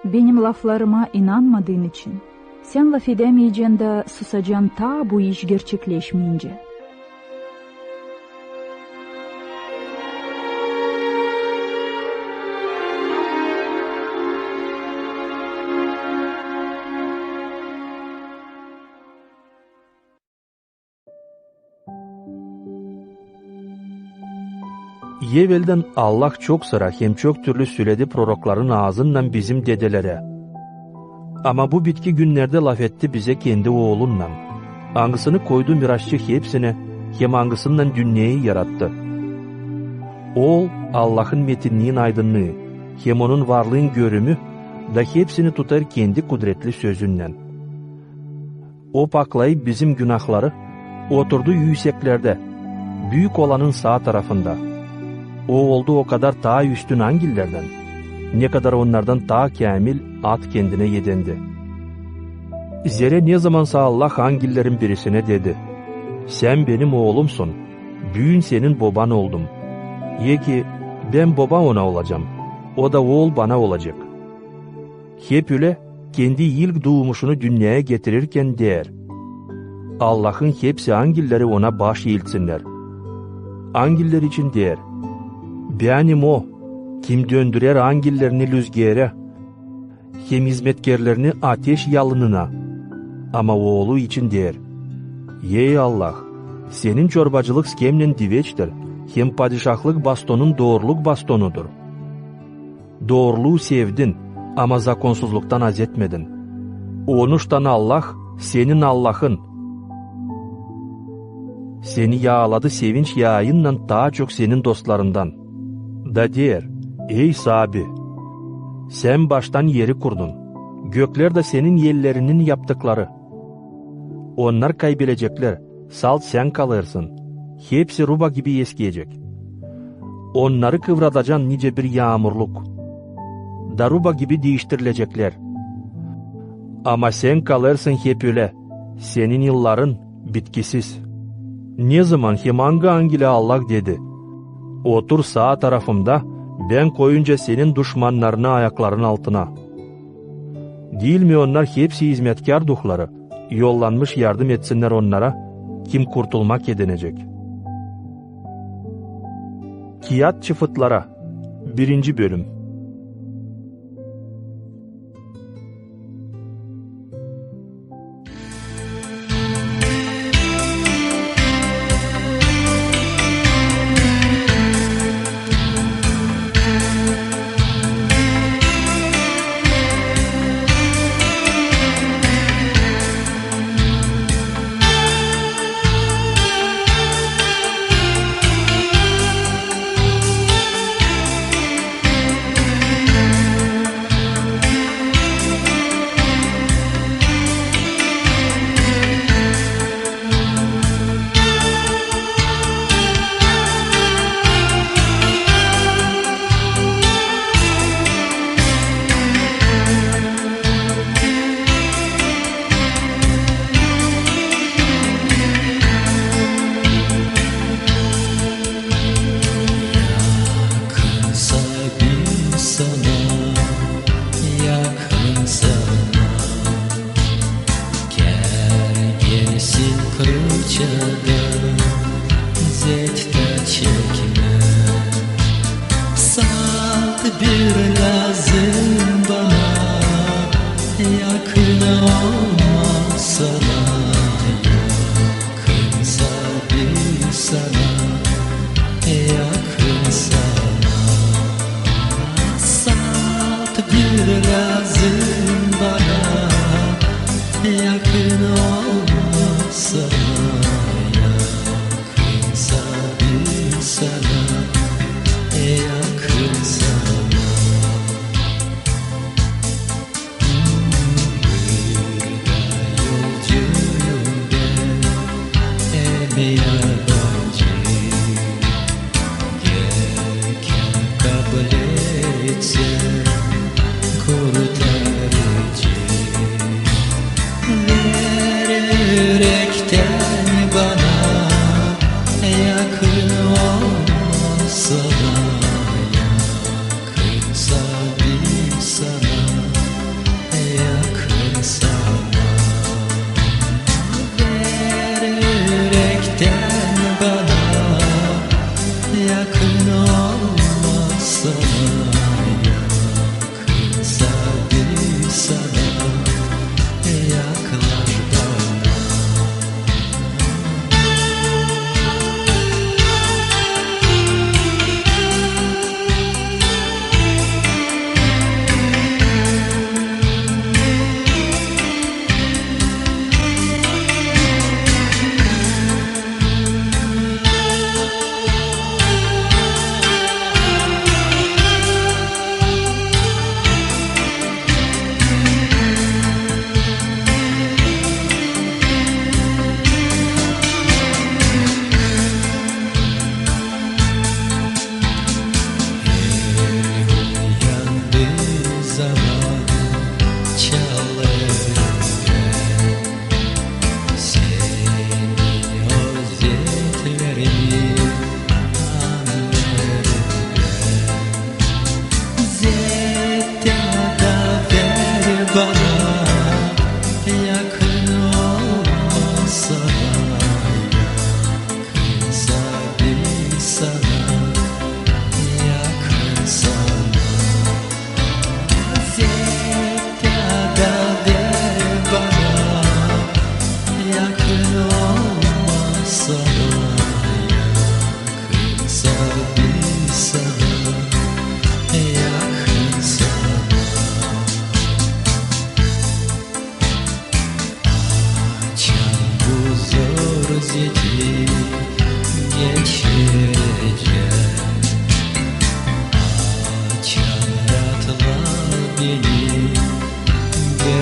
Benim laflarıma inanmadığın için sen laf edemeyeceksin de susacaksın ta bu iş gerçekleşmeyince." Evvelden Allah çok sıra hem çok türlü söyledi prorokların ağzından bizim dedelere. Ama bu bitki günlerde laf etti bize kendi oğlunla. Angısını koydu miraççı hepsine, hem angısından dünyayı yarattı. Oğul Allah'ın metinliğin aydınlığı, hem onun varlığın görümü da hepsini tutar kendi kudretli sözünden. O paklayıp bizim günahları oturdu yükseklerde, büyük olanın sağ tarafında. O oldu o kadar daha üstün angillerden, ne kadar onlardan daha kamil at kendine yedendi. Zere ne zamansa Allah angillerin birisine dedi: "Sen benim oğlumsun, büyün senin baban oldum. Ye ki ben baba ona olacağım, o da oğul bana olacak." Hep öyle kendi ilk doğmuşunu dünyaya getirirken der: Allah'ın hepsi angilleri ona baş eğilsinler. Angiller için der: "Benim o, kim döndürer angillerini rüzgâra, hem hizmetkerlerini ateş yalınına." Ama oğlu için der: "Ey Allah, senin çorbacılık skemlen diveçtir, hem padişahlık bastonun doğruluk bastonudur. Doğruluğu sevdin, ama zakonsuzluktan az etmedin. Onuştan Allah, senin Allah'ın. Seni yağladı sevinç yağıyla daha çok senin dostlarından. Da der, ey Sabi, sen baştan yeri kurdun. Gökler de senin yerlerinin yaptıkları. Onlar kaybelecekler, salt sen kalırsın. Hepsi ruba gibi eskiyecek. Onları kıvratacan nice bir yağmurluk. Daruba gibi değiştirilecekler. Ama sen kalırsın hep öyle. Senin yılların bitkisiz. Ne zaman hemanga angile Allah dedi. Otur sağ tarafımda, ben koyunca senin düşmanlarını ayakların altına. Değil mi onlar hepsi hizmetkar duhları? Yollanmış yardım etsinler onlara. Kim kurtulmak edinecek? Kiyat çıfıtlara 1. bölüm.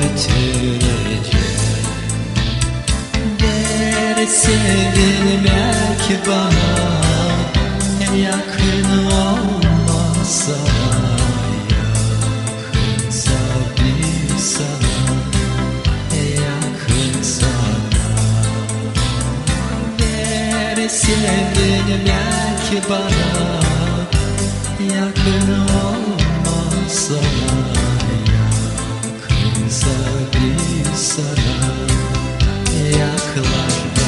götürecek. Der sevilmek bana yakın olmasa, yakınsa bir sana, yakın sana. Der sevilmek bana yakın olmasa, yakınsa bir sana, yaklaş bana.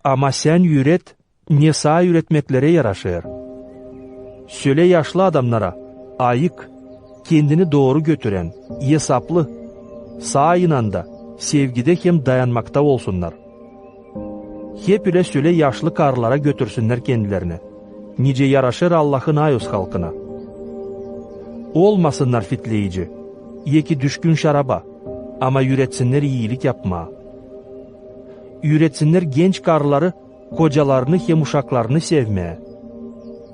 Ama sen yüret, ne sağ üretmeklere yaraşır. Söyle yaşlı adamlara, ayık, kendini doğru götüren, hesaplı, sağ inanda, sevgide hem dayanmakta olsunlar. Hep ile söyle yaşlı karlara götürsünler kendilerine. Nice yaraşır Allah'ın ayos halkına. Olmasınlar fitleyici, yeki düşkün şaraba, ama yüretsinler iyilik yapma. Üretsinler genç karları, kocalarını hem uşaklarını sevmeye.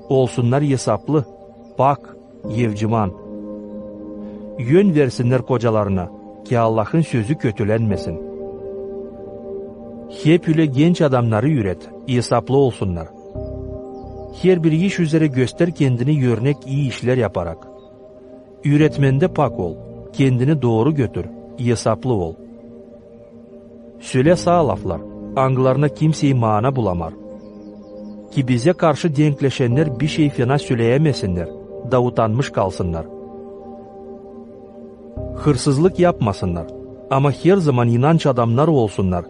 Olsunlar hesaplı, pak, yevciman. Yön versinler kocalarına, ki Allah'ın sözü kötülenmesin. Hep öyle genç adamları üret, hesaplı olsunlar. Her bir iş üzere göster kendini örnek iyi işler yaparak. Üretmende pak ol, kendini doğru götür, hesaplı ol. Söyle sağ laflar, anglarına kimseyi mana bulamar. Ki bize karşı denkleşenler bir şey fena söyleyemesinler, da utanmış kalsınlar. Hırsızlık yapmasınlar, ama her zaman inanç adamlar olsunlar.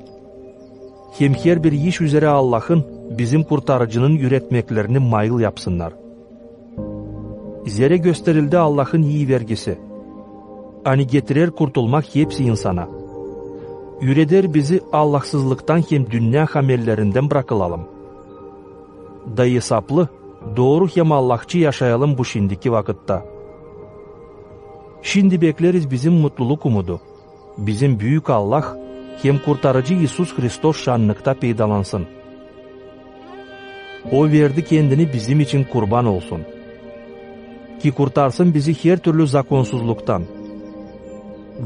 Hem her bir iş üzere Allah'ın, bizim kurtarıcının üretmeklerini mayıl yapsınlar. Zere gösterildi Allah'ın iyi vergisi. Ani getirer kurtulmak hepsi insana. Üreder bizi Allahsızlıktan hem dünya hamellerinden bırakılalım. Da hesaplı, doğru hem Allahçı yaşayalım bu şimdiki vakitte. Şimdi bekleriz bizim mutluluk umudu. Bizim büyük Allah hem kurtarıcı Iisus Hristos şanlıkta peydalansın. O verdi kendini bizim için kurban olsun. Ki kurtarsın bizi her türlü zakonsuzluktan.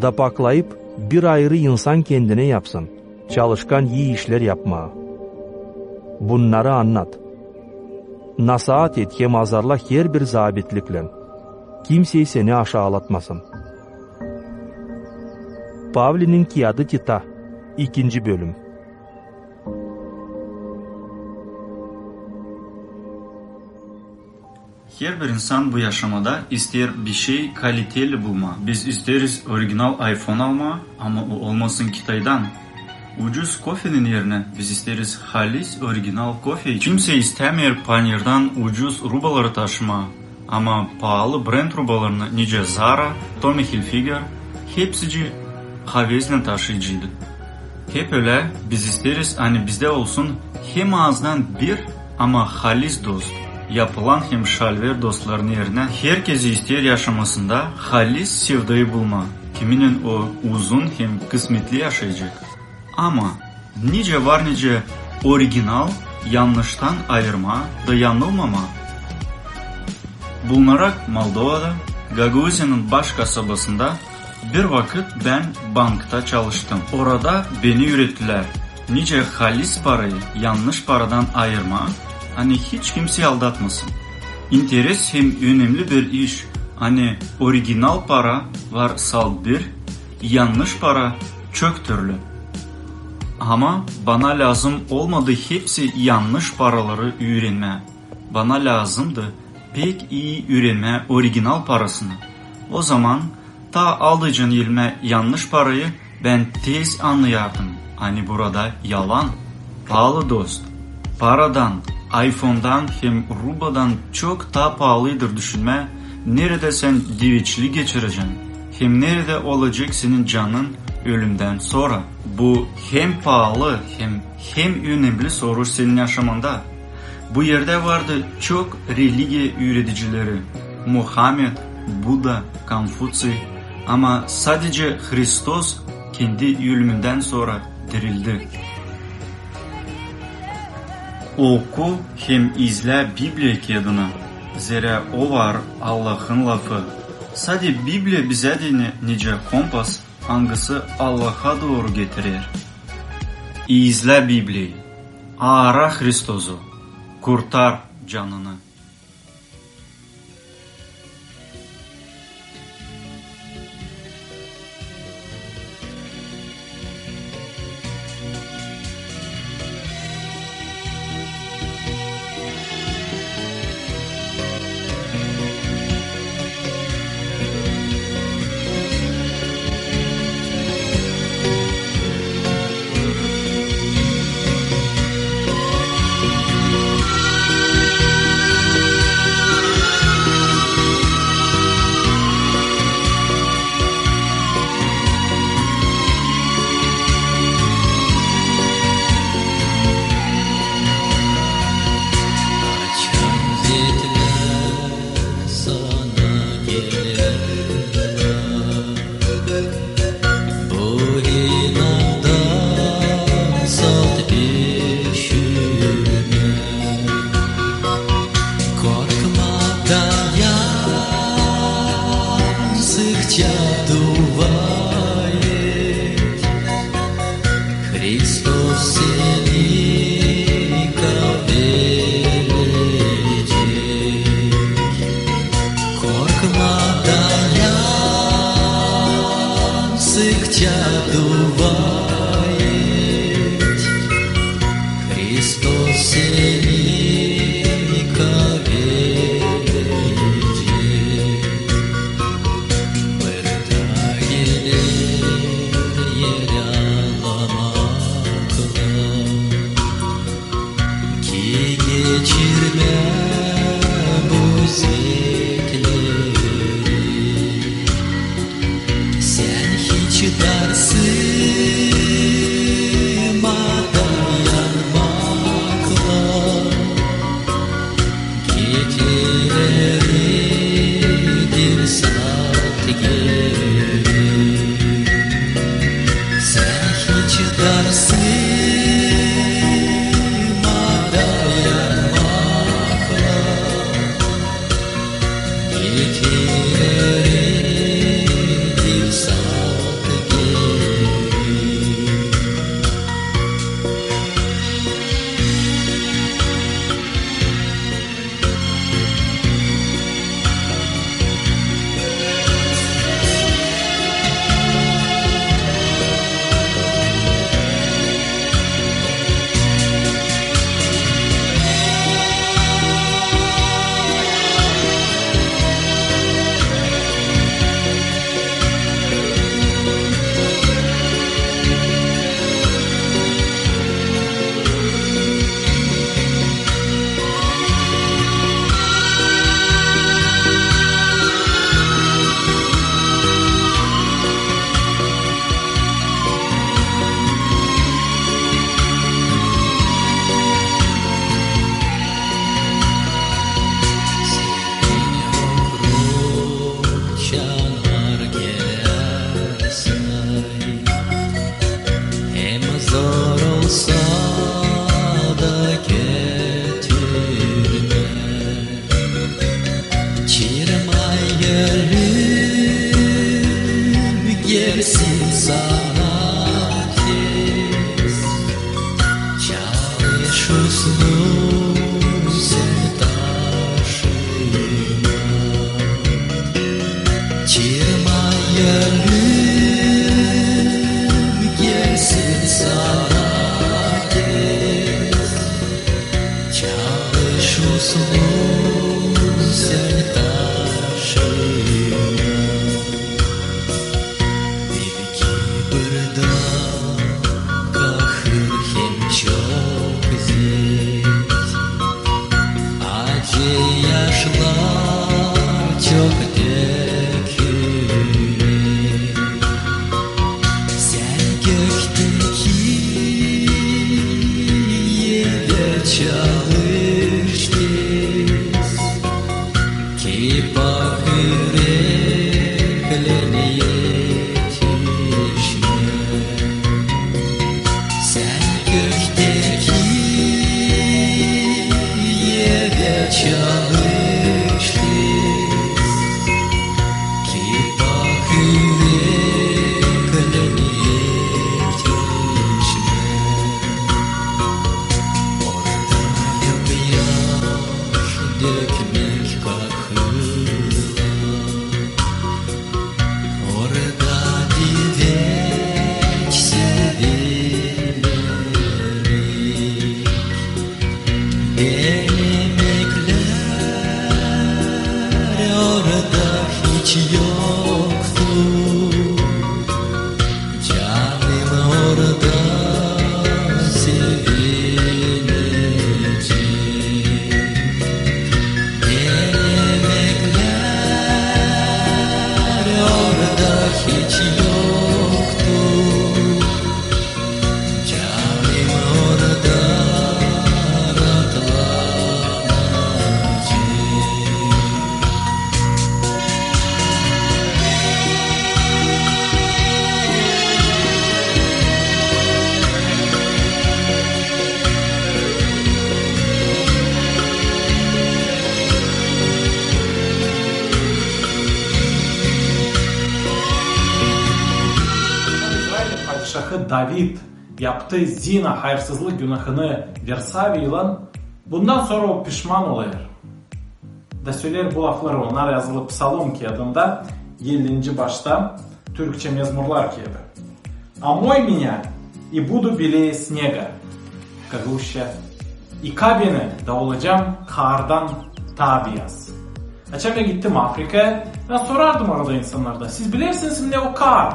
Da paklayıp bir ayrı insan kendine yapsın. Çalışkan iyi işler yapma. Bunları anlat. Nasihat et hem azarla her bir zabitlikle. Kimseyi seni aşağılatmasın. Pavli'nin Kiadı Tita 2. bölüm. Her bir insan bu yaşamada ister bir şey kaliteli bulma. Biz isteriz orijinal iPhone alma ama o olmasın Kitay'dan. Ucuz kofenin yerine biz isteriz halis orijinal kofe. Kimse istemiyor panirden ucuz rubaları taşıma. Ama pahalı brand rubalarını nice Zara, Tommy Hilfiger hepsici havezle taşıyıcıydı. Hep öyle biz isteriz hani bizde olsun hem ağızdan bir ama halis dost. Yapılan hem şalver dostlarının yerine herkesi ister yaşamasında halis sevdayı bulma. Kiminin o uzun hem kısmetli yaşayacak. Ama nice var nice orijinal yanlıştan ayırma da yanılmama. Bulunarak Moldova'da Gagauzya'nın baş kasabasında bir vakit ben bankta çalıştım. Orada beni ürettiler. Nice halis parayı yanlış paradan ayırma, hani hiç kimseyi aldatmasın. İnteres hem önemli bir iş. Hani orijinal para var sal bir, yanlış para çok türlü. Ama bana lazım olmadı hepsi yanlış paraları öğrenme. Bana lazımdı pek iyi öğrenme orijinal parasını. O zaman ta alacağın ilme yanlış parayı ben tez anlayardım. Hani burada yalan. Pahalı dost. Paradan, iPhone'dan hem rubadan çok daha pahalıdır düşünme. Nerede sen diviçli geçireceksin? Hem nerede olacak senin canın ölümden sonra? Bu hem pahalı hem önemli soru senin yaşamında. Bu yerde vardı çok religiye öğreticileri. Muhammed, Buda, Konfüçyüs ama sadece Hristos kendi ölümünden sonra dirildi. Oku hem izle Biblia kitabını. Zira o var Allah'ın lafı. Sadece Biblia bize de nice kompas hangisi Allah'a doğru getirir. İzle Biblia'yı. Ara Hristos'u. Kurtar canını. padişahı David yaptığı zina hayırsızlık günahını Versaviyla bundan sonra o pişman oluyor. Da söyler bu lafları, onlar yazılı Psalom kağıdında 50. başta Türkçe mezmurlar kağıdı. Омой меня и буду белее снега, как гуща. Yıka beni da olacağım kardan daha beyaz. Açam ben gittim Afrika'ya, ben sorardım orada insanlarda, siz bilirsiniz ne o kar?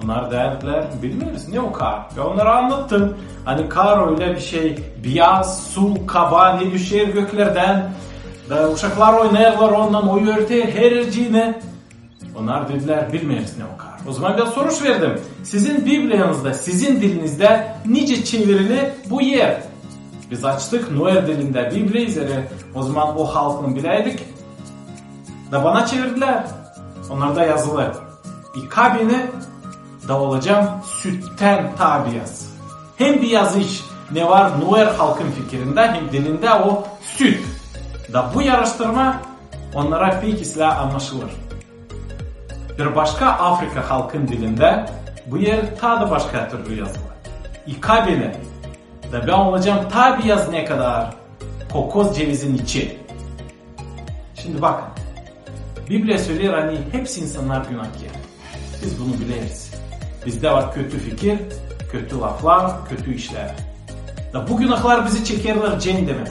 Onlar derdiler, bilmiyoruz ne o kar? Ve onlara anlattım, hani kar öyle bir şey, beyaz su, kaba ne düşer göklerden, da uşaklar oynarlar ondan, o örter her erciğine. Onlar dediler, bilmiyoruz ne o kar. O zaman ben soruş verdim, sizin Bibliyanızda, sizin dilinizde nice çevirili bu yer? Biz açtık Noel dilinde Bibli üzeri, o zaman o halkını bileydik. Da bana çevirdiler. Onlarda yazılı. Yıka beni da olacağım sütten ta beyaz. Hem beyaz iş ne var Noel halkın fikrinde hem dilinde o süt. Da bu yarıştırma onlara pek isla anlaşılır. Bir başka Afrika halkın dilinde bu yer ta da başka türlü yazılı. Yıka beni da ben olacağım ta beyaz ne kadar kokos cevizin içi. Şimdi bakın. Biblia söyler hani hepsi insanlar günahkar. Biz bunu biliriz. Bizde var kötü fikir, kötü laflar, kötü işler. Da bu günahlar bizi çekerler cehenneme.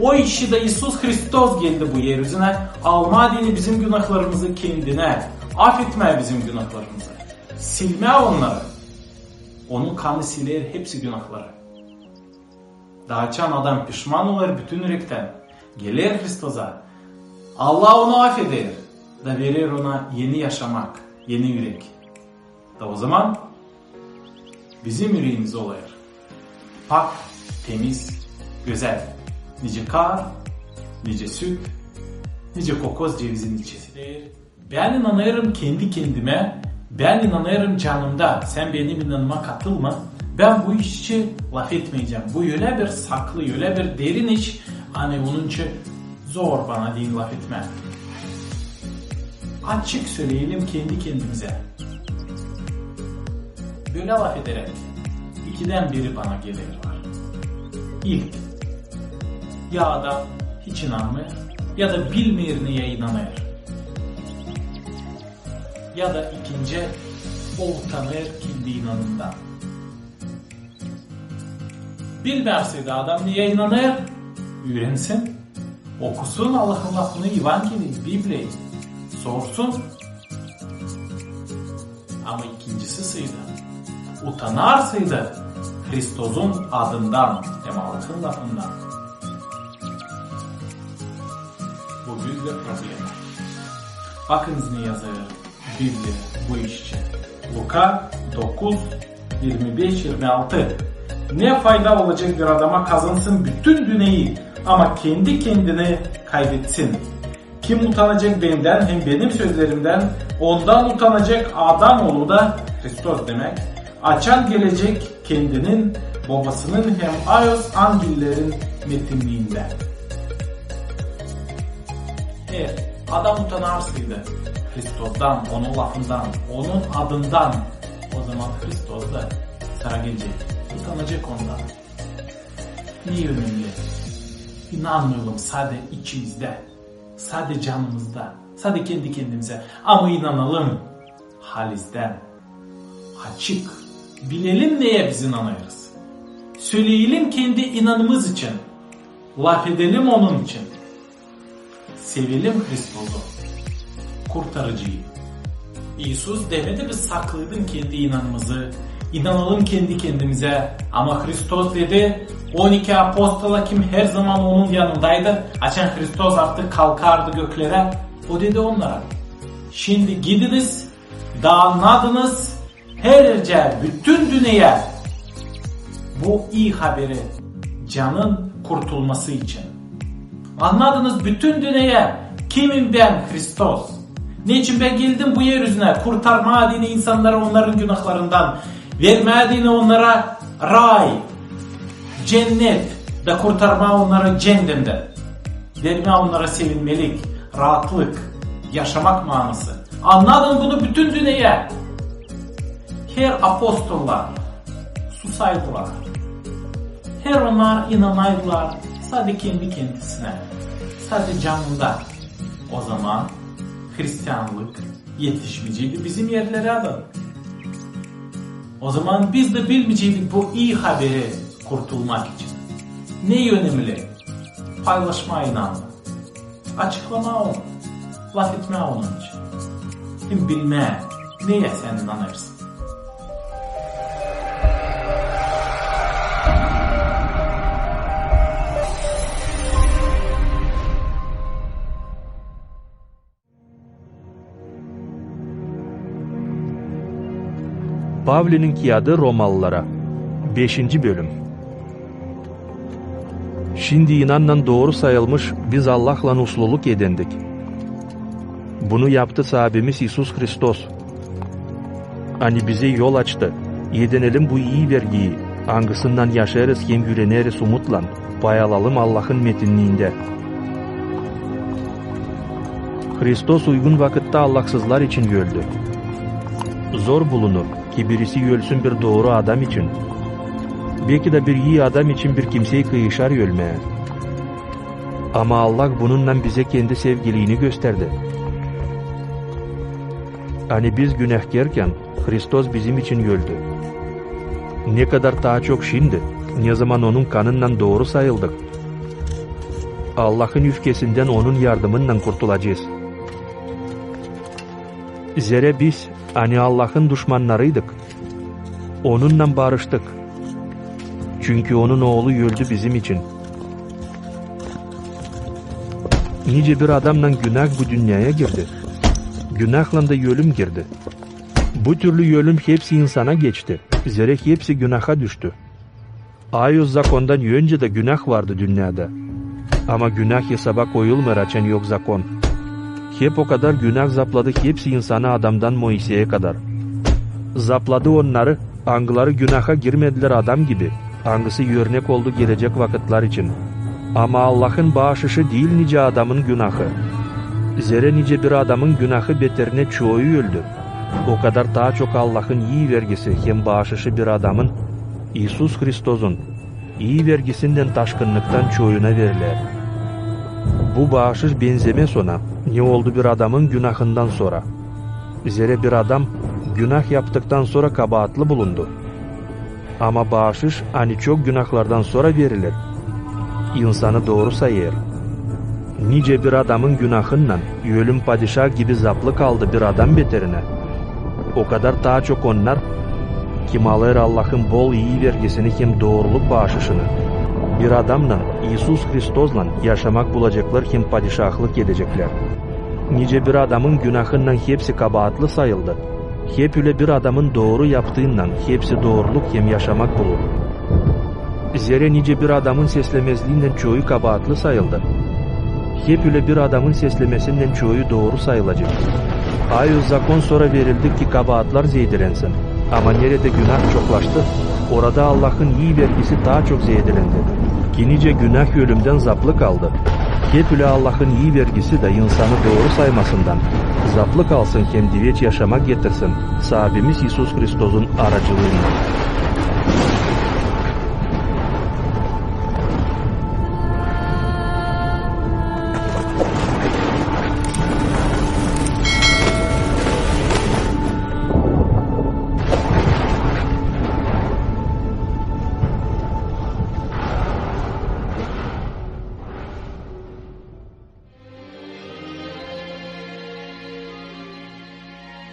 O işi de İsus Hristos geldi bu yeryüzüne. Almadığını bizim günahlarımızı kendine. Affetme bizim günahlarımızı. Silme onları. Onun kanı siler hepsi günahları. Daha açan adam pişman olur bütün yürekten. Gelir Hristos'a. Allah onu affeder. Da verir ona yeni yaşamak, yeni yürek. Da o zaman bizim yüreğimiz oluyor. Pak, temiz, güzel. Nice kar, nice süt, nice kokos cevizin içi. Ben inanıyorum kendi kendime, ben inanıyorum canımda. Sen benim inanıma katılma. Ben bu işi laf etmeyeceğim. Bu öyle bir saklı, öyle bir derin iş. Hani onun için zor bana değil laf etme. Açık söyleyelim kendi kendimize. Böyle laf ederek ikiden biri bana gelir var. İlk, ya adam hiç inanmıyor ya da bilmiyor neye inanıyor. Ya da ikinci, o utanır kendi inanından. Bilmerseydi adam niye inanır? Öğrensin. Okusun Allah'ın lafını, Evangeliyi, Bibli'yi. Sorsun. Ama ikincisiydi. Utanarsaydı Hristos'un adından hem Allah'ın lafından. Bu büyük bir problem. Bakınız ne yazıyor Biblia bu iş için. Luka 9, 25-26. Ne fayda olacak bir adama kazansın bütün dünyayı ama kendi kendini kaybetsin. Kim utanacak benden hem benim sözlerimden, ondan utanacak adam oğlu da Hristos demek. Açan gelecek kendinin, babasının hem ayos angillerin metinliğinde. Eğer adam utanarsaydı Hristos'tan, onun lafından, onun adından, o zaman Hristos da sana gelecek. Utanacak ondan. Niye önemli? İnanmayalım sadece içimizde, sadece canımızda, sadece kendi kendimize. Ama inanalım halizden. Açık. Bilelim neye biz inanıyoruz. Söyleyelim kendi inanımız için. Laf edelim onun için. Sevelim Hristos'u. Kurtarıcıyı. İsus demedi biz saklayalım kendi inanımızı. İnanalım kendi kendimize. Ama Hristos dedi 12 apostola kim her zaman onun yanındaydı. Açan Hristos artık kalkardı göklere. O dedi onlara. Şimdi gidiniz, dağınladınız, her yerce, bütün dünyaya bu iyi haberi canın kurtulması için. Anladınız bütün dünyaya kimim ben Hristos? Niçin ben geldim bu yeryüzüne? Kurtarma adını insanları onların günahlarından. Verme adını onlara ray, cennet ve kurtarma onları cehennemden. Verme onlara sevinmelik, rahatlık, yaşamak manası. Anladın bunu bütün dünyaya. Her apostolla susaydılar. Her onlar inanaydılar sadece kendi kendisine, sadece canında. O zaman Hristiyanlık yetişmeyecekti bizim yerlere de. O zaman biz de bilmeyecektik bu iyi haberi kurtulmak için. Ne önemli? Paylaşmayla, açıklama onu, laf etme onun için. Hem bilme, neye sen inanırsın? Pavli'nin kiadı Romalılara 5. bölüm. Şimdi inanla doğru sayılmış biz Allah'la usluluk edendik. Bunu yaptı sahibimiz İsus Hristos. Hani bize yol açtı. Yedenelim bu iyi vergiyi. Hangısından yaşarız hem güleneriz umutla. Pay alalım Allah'ın metinliğinde. Hristos uygun vakitte Allahsızlar için öldü. Zor bulunur ki birisi ölsün bir doğru adam için. Belki de bir iyi adam için bir kimseyi kıyışar ölmeye. Ama Allah bununla bize kendi sevgiliğini gösterdi. Hani biz günahkarken Hristos bizim için öldü. Ne kadar daha çok şimdi, ne zaman onun kanından doğru sayıldık. Allah'ın öfkesinden onun yardımıyla kurtulacağız. Zere biz hani Allah'ın düşmanlarıydık. Onunla barıştık. Çünkü onun oğlu öldü bizim için. Nice bir adamla günah bu dünyaya girdi. Günahla da ölüm girdi. Bu türlü ölüm hepsi insana geçti. Zere hepsi günaha düştü. Ayuz zakondan önce de günah vardı dünyada. Ama günah hesaba koyulmur açan yok zakon. Hep o kadar günah zapladı hepsi insana adamdan Moise'ye kadar. Zapladı onları, angıları günaha girmediler adam gibi. Angısı örnek oldu gelecek vakitler için. Ama Allah'ın bağışışı değil nice adamın günahı. Zere nice bir adamın günahı beterine çoğu öldü. O kadar daha çok Allah'ın iyi vergisi hem bağışışı bir adamın, İsus Hristos'un iyi vergisinden taşkınlıktan çoğuna verilir. Bu bağışış benzemez ona, ne oldu bir adamın günahından sonra. Zere bir adam günah yaptıktan sonra kabahatli bulundu. Ama bağışış hani çok günahlardan sonra verilir. İnsanı doğru sayır. Nice bir adamın günahından ölüm padişah gibi zaplı kaldı bir adam beterine. O kadar daha çok onlar kim alır Allah'ın bol iyi vergisini hem doğruluk bağışışını. Bir adamla İsus Hristos'la yaşamak bulacaklar hem padişahlık edecekler. Nice bir adamın günahından hepsi kabahatli sayıldı. Hep öyle bir adamın doğru yaptığından hepsi doğruluk hem yaşamak bulur. Zere nice bir adamın seslemezliğinden çoğu kabahatli sayıldı. Hep öyle bir adamın seslemesinden çoğu doğru sayılacak. Ayuz zakon sonra verildi ki kabahatlar zeydilensin. Ama nerede günah çoklaştı, orada Allah'ın iyi vergisi daha çok zeydilendi. Ki nice günah ölümden zaplı kaldı. Hep öyle Allah'ın iyi vergisi de insanı doğru saymasından zaplı kalsın hem diveç yaşama getirsin. Sahibimiz İsus Hristos'un aracılığıyla.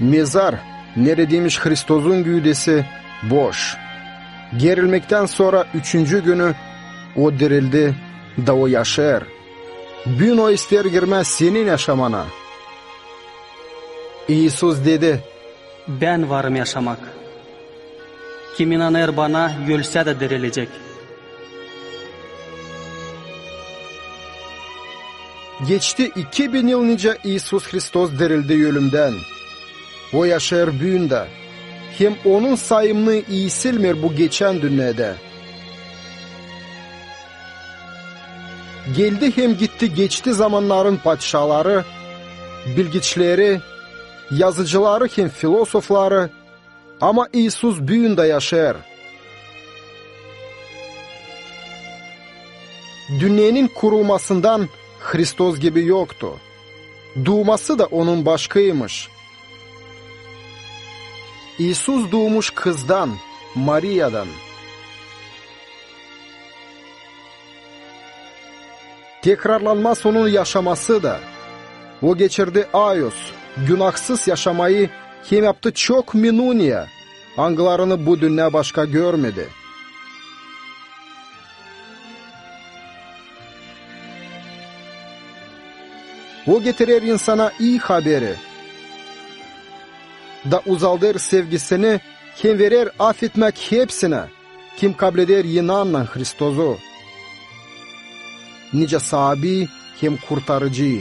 Mezar, neredeymiş Hristos'un güdesi boş. Gerilmekten sonra 3. günü o dirildi da o yaşar. Gün o ister girmez senin yaşamana. İsus dedi, ben varım yaşamak. Kim inanır bana ölse de dirilecek. Geçti 2000 yıl nice İsus Hristos dirildi ölümden. O yaşar büyünde. Hem onun sayımını iyi silmir bu geçen dünyada. Geldi hem gitti geçti zamanların padişahları, bilgiçleri, yazıcıları hem filosofları. Ama İsus büyünde yaşar. dünyanın kurulmasından Hristos gibi yoktu. Doğması da onun başkaymış. İsus doğmuş kızdan, Maria'dan. Tekrarlanmaz onun yaşaması da. O geçirdi ayos, günahsız yaşamayı kim yaptı çok minuniye. Anglarını bu dünya başka görmedi. O getirir insana iyi haberi. Da uzaldır sevgisini, kim verir affetmek hepsine, kim kableder inanla Hristos'u. Nice sahibi, hem kurtarıcı.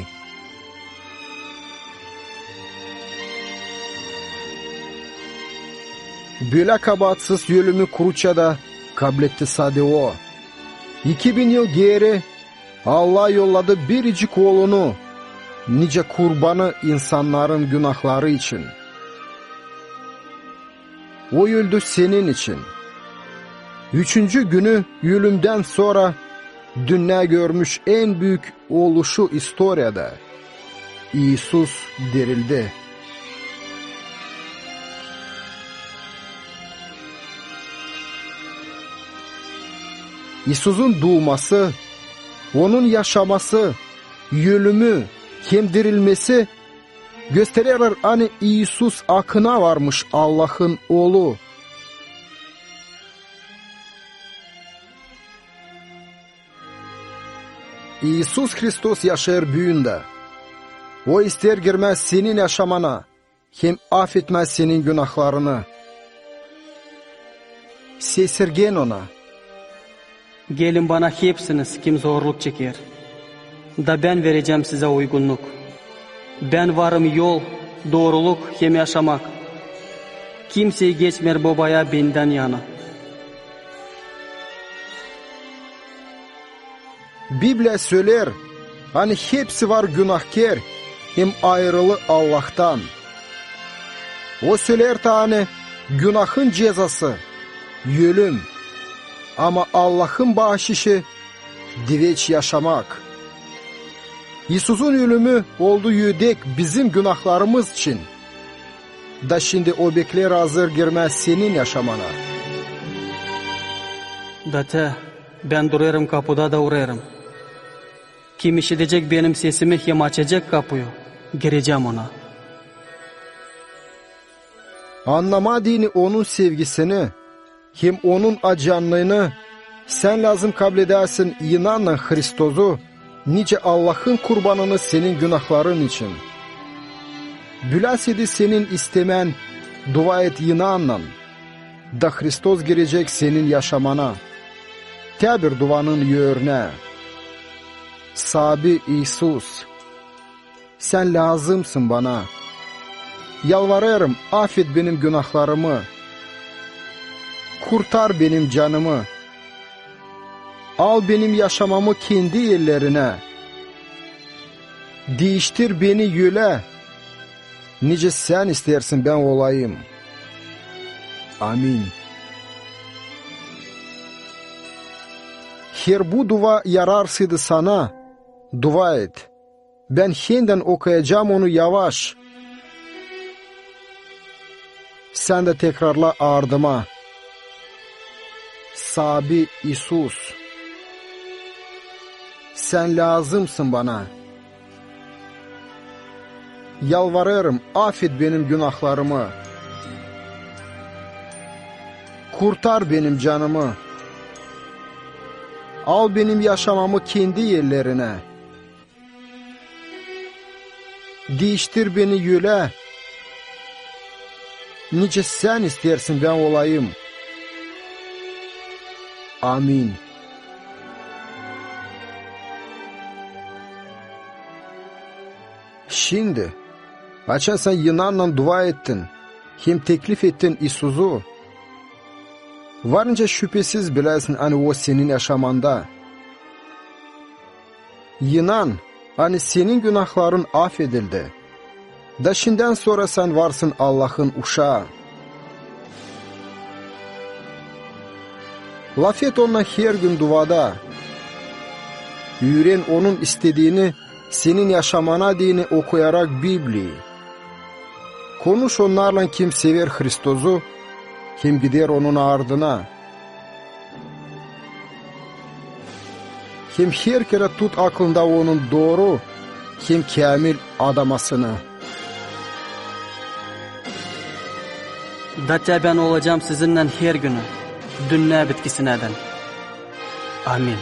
Böyle kabahatsiz yölümü kuruça da kabletti sade o. 2000 yıl geri Allah yolladı biricik oğlunu, nice kurbanı insanların günahları için. O öldü senin için. 3. günü ölümden sonra dünya görmüş en büyük oluşu historiada. İsus dirildi. İsus'un doğması, onun yaşaması, ölümü, hem dirilmesi gösterir hani İsus akına varmış Allah'ın oğlu. İsus Hristos yaşar büyünde. O ister girmez senin yaşamana, hem affetmez senin günahlarını. Sesirgen ona. Gelin bana hepsiniz kim zorluk çeker. Da ben vereceğim size uygunluk. Ben varım yol, doğruluk hem yaşamak. Kimseyi geçmer babaya benden yana. Biblia söyler, hani hepsi var günahkar, hem ayrılı Allah'tan. O söyler hani günahın cezası, ölüm. Ama Allah'ın bahşişi, diveç yaşamak. İsus'un ölümü oldu yedek bizim günahlarımız için. Da şimdi o bekler hazır girmez senin yaşamana. Date, ben durarım kapıda da uğrarım. Kim işitecek benim sesimi hem açacak kapıyı, gireceğim ona. Anlama dini onun sevgisini, hem onun acanlığını, sen lazım kabul edersin inanla Hristos'u, nice Allah'ın kurbanını senin günahların için. Bülasidi senin istemen, dua et inanla, da Hristos girecek senin yaşamana. Tebir duanın yörüne. Sabi İsus, sen lazımsın bana. Yalvarırım, affet benim günahlarımı. Kurtar benim canımı. Al benim yaşamamı kendi ellerine. Değiştir beni yüle. Nice sen istersin ben olayım. Amin. Her bu dua yararsıydı sana. Dua et. Ben yeniden okuyacağım onu yavaş. Sen de tekrarla ardıma. Sabi İsus, sen lazımsın bana. Yalvarırım, affet benim günahlarımı. Kurtar benim canımı. Al benim yaşamamı kendi yerlerine. Değiştir beni yüle. Nice sen istersin ben olayım. Amin. Şimdi, açan sen Yunan'la dua ettin, hem teklif ettin İsus'u. Varınca şüphesiz bilesin hani o senin yaşamanda. Yunan, hani senin günahların affedildi. Da şimdiden sonra sen varsın Allah'ın uşağı. Laf et ona her gün duada. Öğren onun istediğini, senin yaşamana dini okuyarak Bibli'yi. Konuş onlarla kim sever Hristos'u, kim gider onun ardına. Kim her kere tut aklında onun doğru, kim kamil adamasını. Daça ben olacağım sizinle her günü, dünya bitkisineden. Amin.